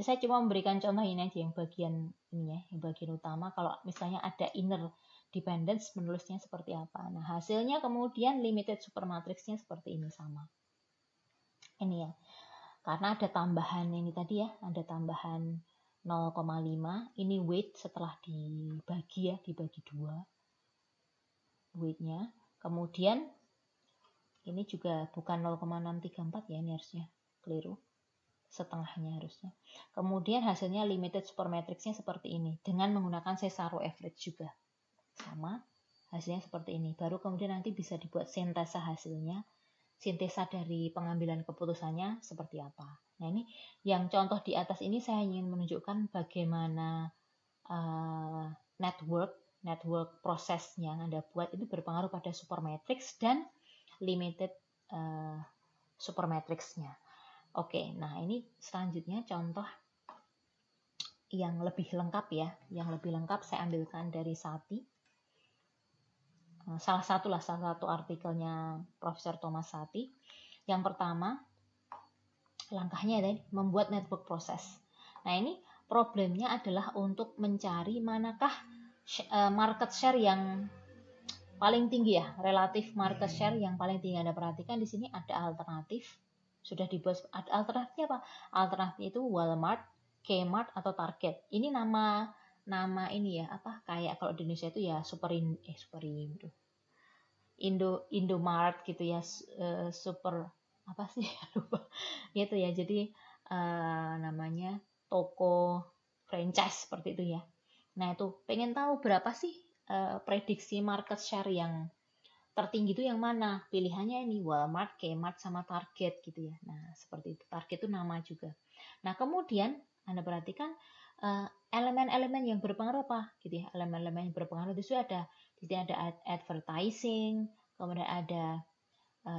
[SPEAKER 1] saya cuma memberikan contoh ini aja yang bagian ini ya, yang bagian utama. Kalau misalnya ada inner dependence menulisnya seperti apa. Nah, hasilnya kemudian limited supermatrix-nya seperti ini sama. Ini ya. Karena ada tambahan ini tadi ya, ada tambahan 0,5. Ini weight setelah dibagi ya, dibagi 2. Weight-nya. Kemudian ini juga bukan 0,634 ya, ini harusnya keliru. Setengahnya harusnya. Kemudian hasilnya limited supermatrix-nya seperti ini dengan menggunakan Cesaro average juga. Sama, hasilnya seperti ini. Baru kemudian nanti bisa dibuat sintesa hasilnya. Sintesa dari pengambilan keputusannya seperti apa. Nah, ini yang contoh di atas ini saya ingin menunjukkan bagaimana network prosesnya yang Anda buat itu berpengaruh pada supermatrix dan limited supermatrix-nya. Oke, nah ini selanjutnya contoh yang lebih lengkap ya. Yang lebih lengkap saya ambilkan dari Sati. Salah satu artikelnya Profesor Thomas Sati. Yang pertama, langkahnya adalah membuat network proses. Nah, ini problemnya adalah untuk mencari manakah market share yang paling tinggi ya, relatif market share yang paling tinggi. Anda perhatikan di sini ada alternatif, sudah dibuat alternatifnya apa? Alternatifnya itu Walmart, Kmart atau Target. Ini nama ini ya, apa kayak kalau di Indonesia itu ya Indomart gitu ya, super apa sih lupa gitu ya. Jadi namanya toko franchise seperti itu ya. Nah, itu pengen tahu berapa sih prediksi market share yang tertinggi itu yang mana? Pilihannya ini Walmart, Kmart, sama Target gitu ya. Nah, seperti itu. Target itu nama juga. Nah, kemudian Anda perhatikan elemen-elemen yang berpengaruh apa? Gitu ya. Elemen-elemen yang berpengaruh itu ada di sini ada advertising, kemudian ada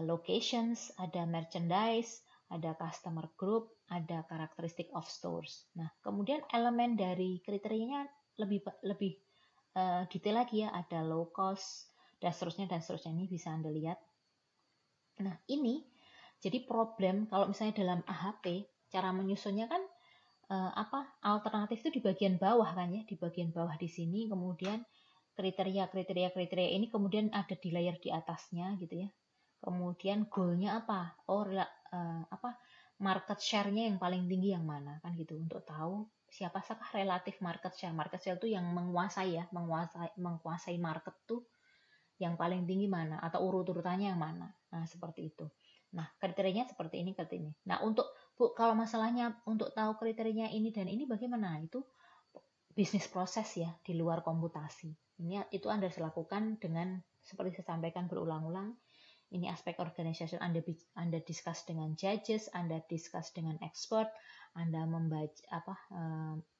[SPEAKER 1] locations, ada merchandise, ada customer group, ada karakteristik of stores. Nah, kemudian elemen dari kriterianya lebih detail lagi ya, ada low cost dan seterusnya ini bisa Anda lihat. Nah, ini jadi problem kalau misalnya dalam AHP cara menyusunnya kan alternatif itu di bagian bawah kan ya, di bagian bawah di sini, kemudian kriteria ini kemudian ada di layer di atasnya gitu ya. Kemudian goalnya apa? Market share-nya yang paling tinggi yang mana kan gitu, untuk tahu siapa sih relatif market share. Market share itu yang menguasai market tuh yang paling tinggi mana atau urut-urutannya yang mana. Nah, seperti itu. Nah, kriterianya seperti ini. Nah, kalau masalahnya untuk tahu kriterianya ini dan ini bagaimana? Itu bisnis proses ya, di luar komputasi. Itu Anda harus lakukan dengan seperti saya sampaikan berulang-ulang, Ini aspek organization, Anda discuss dengan judges, Anda discuss dengan expert, Anda membaca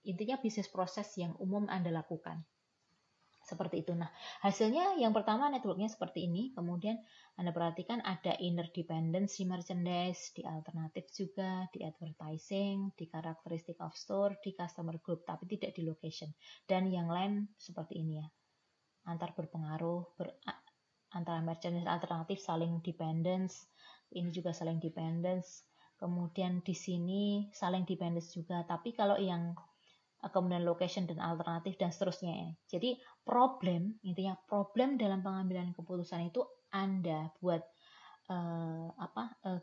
[SPEAKER 1] intinya bisnis proses yang umum Anda lakukan. Seperti itu. Nah, hasilnya yang pertama networknya seperti ini. Kemudian Anda perhatikan ada inner dependence di merchandise, di alternatif juga, di advertising, di characteristic of store, di customer group, tapi tidak di location. Dan yang lain seperti ini ya. Antar berpengaruh, antara merchandise alternatif saling dependence. Ini juga saling dependence. Kemudian di sini saling dependence juga. Tapi kalau yang kemudian location dan alternatif dan seterusnya ya. Jadi intinya problem dalam pengambilan keputusan itu Anda buat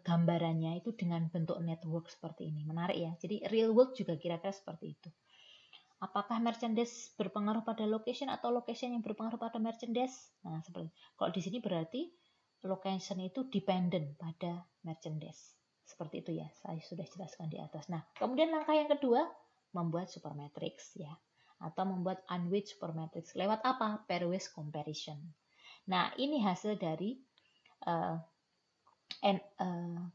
[SPEAKER 1] gambarannya itu dengan bentuk network seperti ini. Menarik ya. Jadi real world juga kira-kira seperti itu. Apakah merchandise berpengaruh pada location atau location yang berpengaruh pada merchandise? Nah, seperti kalau di sini berarti location itu dependent pada merchandise. Seperti itu ya. Saya sudah jelaskan di atas. Nah, kemudian langkah yang kedua membuat supermatrix ya, atau membuat unweighted supermatrix lewat apa? Pairwise comparison. Nah, ini hasil dari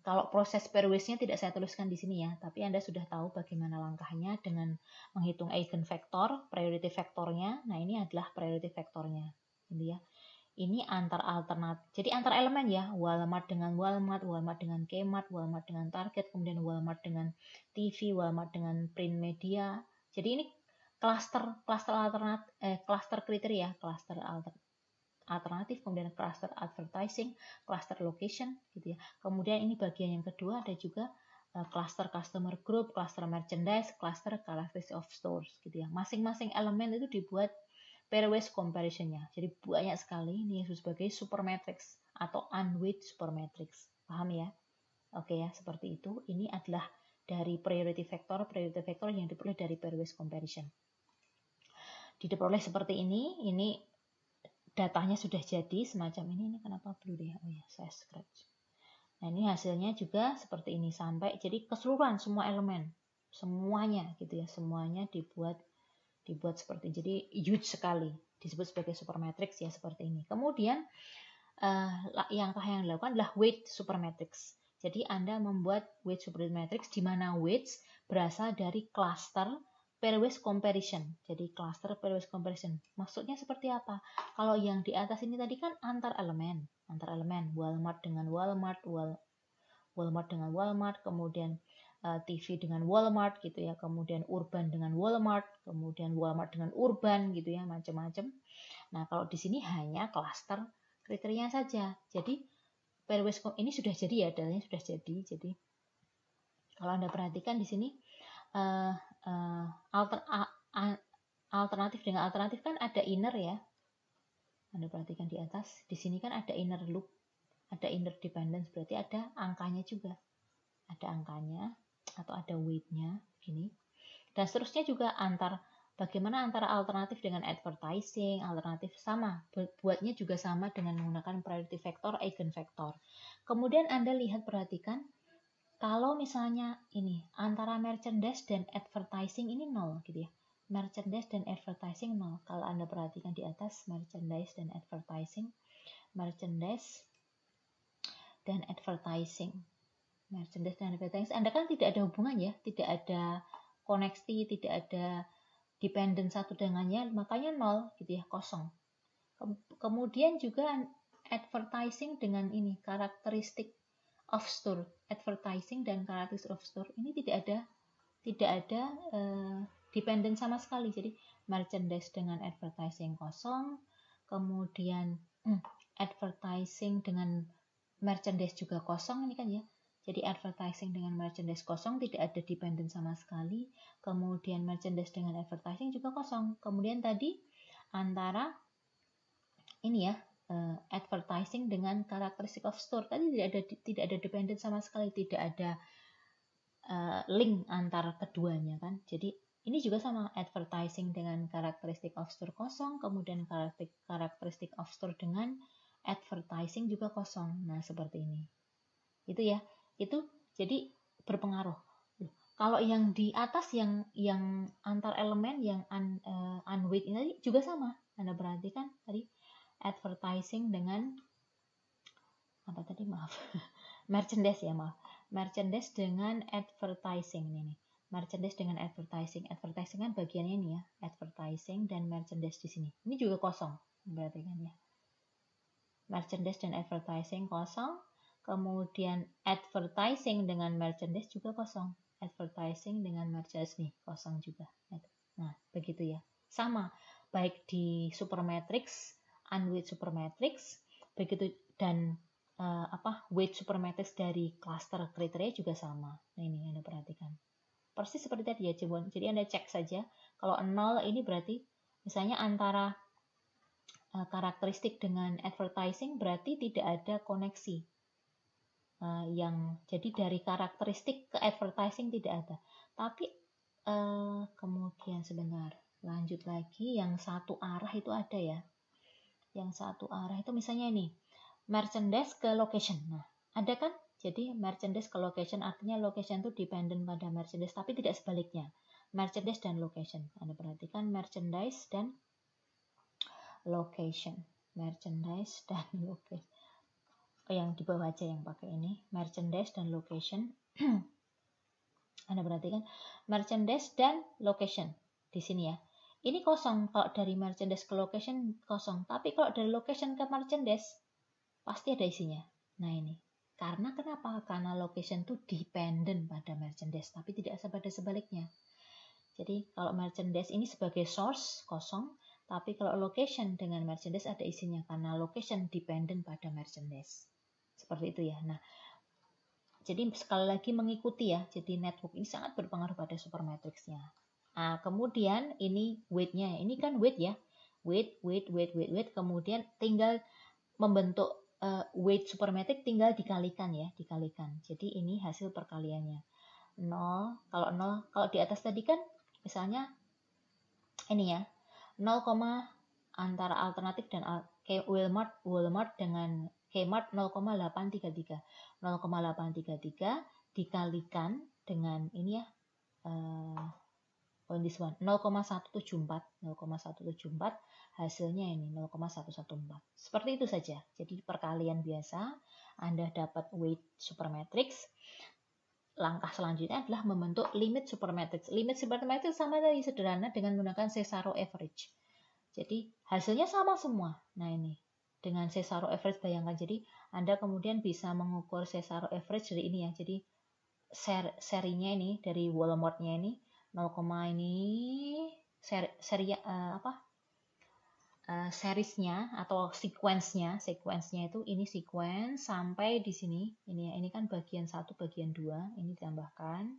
[SPEAKER 1] kalau proses pairwise-nya tidak saya tuliskan di sini ya, tapi Anda sudah tahu bagaimana langkahnya dengan menghitung eigenvektor, priority vektornya. Nah, ini adalah priority vektornya, gitu ya. Ini antar alternatif. Jadi antar elemen ya, Walmart dengan Walmart, Walmart dengan Kmart, Walmart dengan Target, kemudian Walmart dengan TV, Walmart dengan print media. Jadi ini cluster kriteria, cluster alternatif, kemudian cluster advertising, cluster location gitu ya. Kemudian ini bagian yang kedua ada juga cluster customer group, cluster merchandise, cluster characteristics of stores gitu ya. Masing-masing elemen itu dibuat pairwise comparison-nya. Jadi banyak sekali ini sebagai supermatrix atau unweighted supermatrix. Paham ya? Oke ya, seperti itu. Ini adalah dari priority vector yang diperoleh dari pairwise comparison. Diperoleh seperti ini datanya sudah jadi semacam ini. Ini kenapa blue ya? Oh ya, saya scratch. Nah, ini hasilnya juga seperti ini sampai jadi keseluruhan semua elemen. Semuanya gitu ya, semuanya dibuat seperti ini. Jadi huge sekali, disebut sebagai supermatrix ya seperti ini. Kemudian yang dilakukan adalah weight supermatrix. Jadi Anda membuat weight supermatrix di mana weights berasal dari cluster pairwise comparison. Jadi cluster pairwise comparison. Maksudnya seperti apa? Kalau yang di atas ini tadi kan antar elemen, Walmart dengan Walmart, Walmart dengan Walmart, kemudian TV dengan Walmart gitu ya, kemudian urban dengan Walmart, kemudian Walmart dengan urban gitu ya, macam-macam. Nah, kalau di sini hanya klaster kriterianya saja. Jadi pairwise ini sudah jadi ya, datanya sudah jadi. Jadi kalau Anda perhatikan di sini alternatif dengan alternatif kan ada inner ya. Anda perhatikan di atas, di sini kan ada inner loop, ada inner dependence, berarti ada angkanya juga. Ada angkanya atau ada weight-nya begini. Dan seterusnya juga bagaimana antara alternatif dengan advertising, alternatif sama, buatnya juga sama dengan menggunakan priority vector, eigenvector. Kemudian Anda perhatikan, kalau misalnya ini antara merchandise dan advertising ini 0 gitu ya. Merchandise dan advertising 0. Kalau Anda perhatikan di atas merchandise dan advertising, Anda kan tidak ada hubungan ya, tidak ada koneksi, tidak ada dependent satu dengannya, makanya 0 gitu ya, kosong. Kemudian juga advertising dengan ini karakteristik of store, advertising dan karakteristik of store ini tidak ada dependent sama sekali. Jadi merchandise dengan advertising kosong, kemudian advertising dengan merchandise juga kosong ini kan ya. Jadi advertising dengan merchandise kosong, tidak ada dependent sama sekali. Kemudian merchandise dengan advertising juga kosong. Kemudian tadi antara ini ya, advertising dengan karakteristik of store tadi tidak ada dependent sama sekali, tidak ada link antara keduanya kan. Jadi ini juga sama, advertising dengan karakteristik of store kosong, kemudian karakteristik of store dengan advertising juga kosong. Nah, seperti ini. Itu ya. Itu jadi berpengaruh. Kalau yang di atas yang antar elemen yang unweighted ini juga sama. Anda perhatikan tadi advertising dengan apa tadi, maaf. Merchandise ya, maaf. Merchandise dengan advertising ini. Merchandise dengan advertising. Advertising kan bagiannya ini ya, advertising dan merchandise di sini. Ini juga kosong, berarti kan ya. Merchandise dan advertising kosong. Kemudian advertising dengan merchandise juga kosong. Advertising dengan merchandise nih kosong juga. Nah, begitu ya. Sama, baik di supermatrix, unweight supermatrix, begitu dan weight supermatrix dari cluster kriteria juga sama. Nah, ini Anda perhatikan. Persis seperti tadi ya, jadi Anda cek saja. Kalau 0 ini berarti misalnya antara karakteristik dengan advertising berarti tidak ada koneksi. Jadi dari karakteristik ke advertising tidak ada. Tapi kemudian sebentar, lanjut lagi, yang satu arah itu ada ya. Yang satu arah itu misalnya ini, merchandise ke location. Nah, ada kan? Jadi merchandise ke location artinya location itu dependent pada merchandise, tapi tidak sebaliknya. Merchandise dan location. Anda perhatikan merchandise dan location. Merchandise dan location. Yang di bawah aja yang pakai ini, merchandise dan location. Anda perhatikan merchandise dan location di sini ya. Ini kosong, kalau dari merchandise ke location kosong, tapi kalau dari location ke merchandise pasti ada isinya. Nah ini, karena kenapa? Karena location itu dependent pada merchandise, tapi tidak pada sebaliknya. Jadi kalau merchandise ini sebagai source kosong, tapi kalau location dengan merchandise ada isinya, karena location dependent pada merchandise. Seperti itu ya. Nah, jadi sekali lagi mengikuti ya, jadi network ini sangat berpengaruh pada supermatrixnya. Nah, kemudian ini weight-nya, ini kan weight ya, weight, kemudian tinggal membentuk weight supermatrix tinggal dikalikan ya, dikalikan. Jadi ini hasil perkaliannya. 0, kalau di atas tadi kan misalnya ini ya, 0, antara alternatif dan Walmart dengan Kmart 0,833. 0,833 dikalikan dengan ini ya, on this one 0,174 hasilnya ini 0,114. Seperti itu saja. Jadi perkalian biasa, Anda dapat weight supermatrix. Langkah selanjutnya adalah membentuk limit supermatrix. Limit supermatrix sama tadi, sederhana dengan menggunakan Cesaro average. Jadi hasilnya sama semua. Nah ini dengan Cesaro average, bayangkan, jadi Anda kemudian bisa mengukur Cesaro average dari ini ya. Jadi serinya ini dari Walmart-nya ini 0, ini seriesnya atau sequence-nya itu ini sequence sampai di sini. Ini kan bagian 1, bagian 2, ini ditambahkan.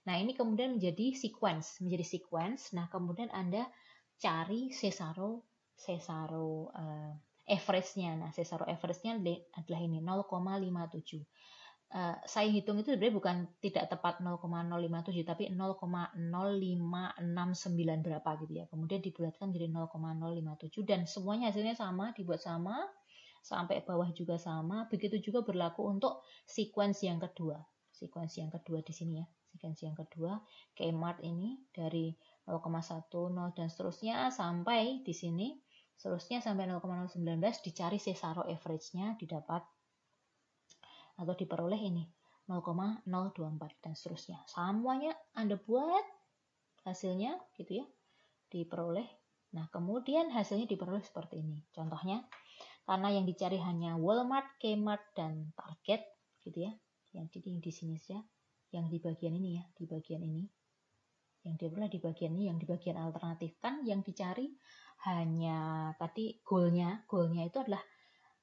[SPEAKER 1] Nah, ini kemudian menjadi sequence. Nah, kemudian Anda cari Cesaro average-nya. Nah, Cesaro average-nya adalah ini 0,57. Saya hitung itu sebenarnya bukan tidak tepat 0,057 tapi 0,0569 berapa gitu ya. Kemudian dibulatkan jadi 0,057 dan semuanya hasilnya sama, dibuat sama sampai bawah juga sama. Begitu juga berlaku untuk sequence yang kedua. Sequence yang kedua di sini ya. Sequence yang kedua Kmart ini dari 0,10 dan seterusnya sampai di sini. Seterusnya sampai 0,019 dicari Cesaro average-nya, didapat atau diperoleh ini 0,024 dan seterusnya. Semuanya Anda buat hasilnya gitu ya, diperoleh. Nah, kemudian hasilnya diperoleh seperti ini. Contohnya, karena yang dicari hanya Walmart, Kmart, dan Target gitu ya. Yang di sini saja, yang di bagian ini ya, di bagian ini. Yang diperoleh di bagian ini, yang di bagian alternatif kan yang dicari hanya tadi goalnya itu adalah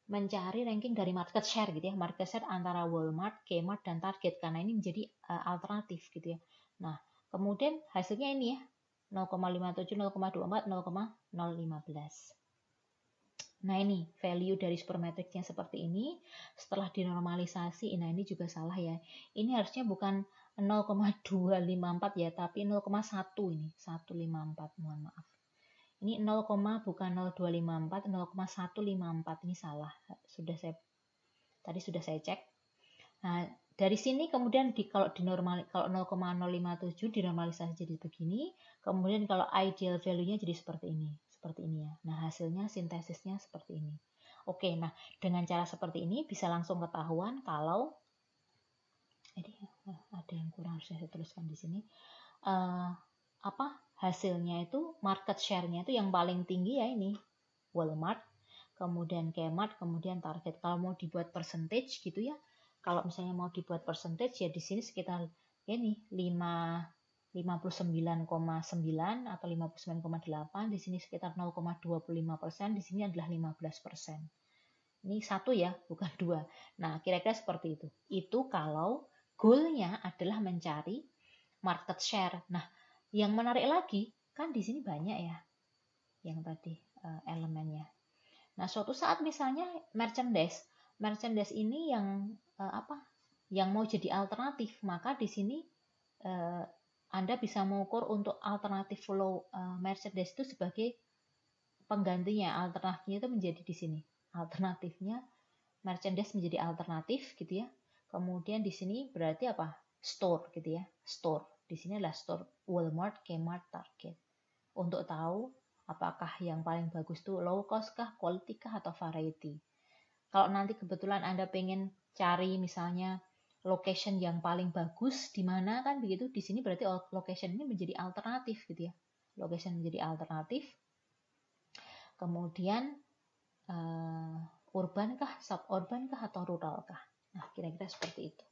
[SPEAKER 1] mencari ranking dari market share gitu ya, market share antara Walmart, Kmart, dan Target, karena ini menjadi alternatif gitu ya. Nah, kemudian hasilnya ini ya, 0,57, 0,24, 0,015. Nah, ini value dari supermatrixnya seperti ini. Setelah dinormalisasi, nah ini juga salah ya. Ini harusnya bukan 0,254 ya, tapi 0,1 ini, 154, mohon maaf. Ini 0, bukan 0254, 0,154, ini salah. Tadi sudah saya cek. Nah, dari sini kemudian kalau 0,057 dinormalisasi jadi begini, kemudian kalau ideal value-nya jadi seperti ini ya. Nah, hasilnya sintesisnya seperti ini. Oke, nah dengan cara seperti ini bisa langsung ketahuan kalau ini ada yang kurang harusnya saya tuliskan di sini. Apa hasilnya itu market share-nya itu yang paling tinggi ya ini Walmart, kemudian Kmart, kemudian Target. Kalau mau dibuat percentage gitu ya, kalau misalnya mau dibuat percentage ya di sini sekitar ini 59,9 atau 59,8, di sini sekitar 0,25%, di sini adalah 15%. Ini satu ya, bukan dua. Nah, kira-kira seperti itu. Itu kalau goal-nya adalah mencari market share. Nah, yang menarik lagi, kan di sini banyak ya yang tadi elemennya. Nah, suatu saat misalnya merchandise ini yang yang mau jadi alternatif, maka di sini Anda bisa mengukur untuk alternatif flow merchandise itu sebagai penggantinya. Alternatifnya itu menjadi di sini. Alternatifnya merchandise menjadi alternatif gitu ya. Kemudian di sini berarti apa? Store gitu ya. Store. Di sini adalah store Walmart, Kmart, Target. Untuk tahu apakah yang paling bagus tuh low cost kah, quality kah, atau variety. Kalau nanti kebetulan Anda pengen cari misalnya location yang paling bagus di mana kan begitu, di sini berarti location ini menjadi alternatif gitu ya. Location menjadi alternatif. Kemudian urban kah, suburban kah, atau rural kah. Nah, kira-kira seperti itu.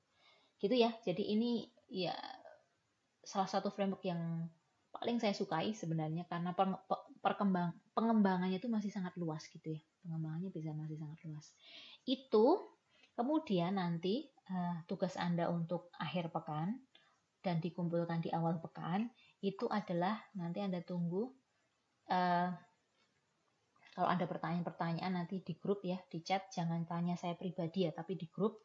[SPEAKER 1] Gitu ya. Jadi ini ya salah satu framework yang paling saya sukai sebenarnya karena pengembangannya itu masih sangat luas gitu ya. Pengembangannya masih sangat luas. Itu kemudian nanti tugas Anda untuk akhir pekan dan dikumpulkan di awal pekan itu adalah nanti Anda tunggu kalau ada pertanyaan-pertanyaan nanti di grup ya, di chat, jangan tanya saya pribadi ya, tapi di grup.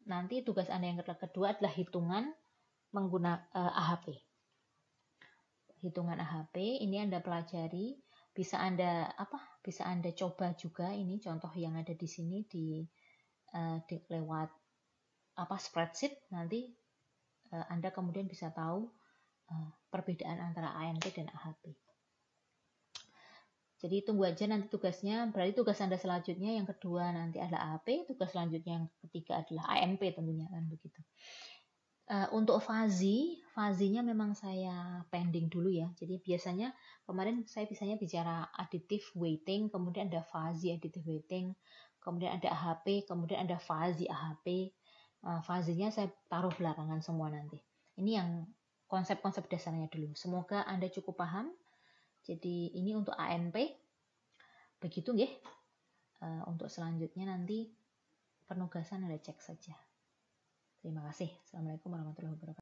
[SPEAKER 1] Nanti tugas Anda yang kedua adalah hitungan menggunakan AHP. Hitungan AHP ini Anda pelajari, bisa Anda coba juga ini contoh yang ada di sini di lewat spreadsheet nanti Anda kemudian bisa tahu perbedaan antara ANP dan AHP. Jadi tunggu aja nanti tugasnya, berarti tugas Anda selanjutnya yang kedua nanti adalah AHP, tugas selanjutnya yang ketiga adalah ANP tentunya kan begitu. Untuk fazinya memang saya pending dulu ya. Jadi biasanya kemarin saya bicara additive weighting, kemudian ada fazi additive weighting, kemudian ada AHP, kemudian ada fazi AHP. Fazinya saya taruh belakangan semua nanti. Ini yang konsep-konsep dasarnya dulu. Semoga Anda cukup paham. Jadi ini untuk ANP. Begitu nggih. Untuk selanjutnya nanti penugasan Anda cek saja. Terima kasih. Assalamualaikum warahmatullahi wabarakatuh.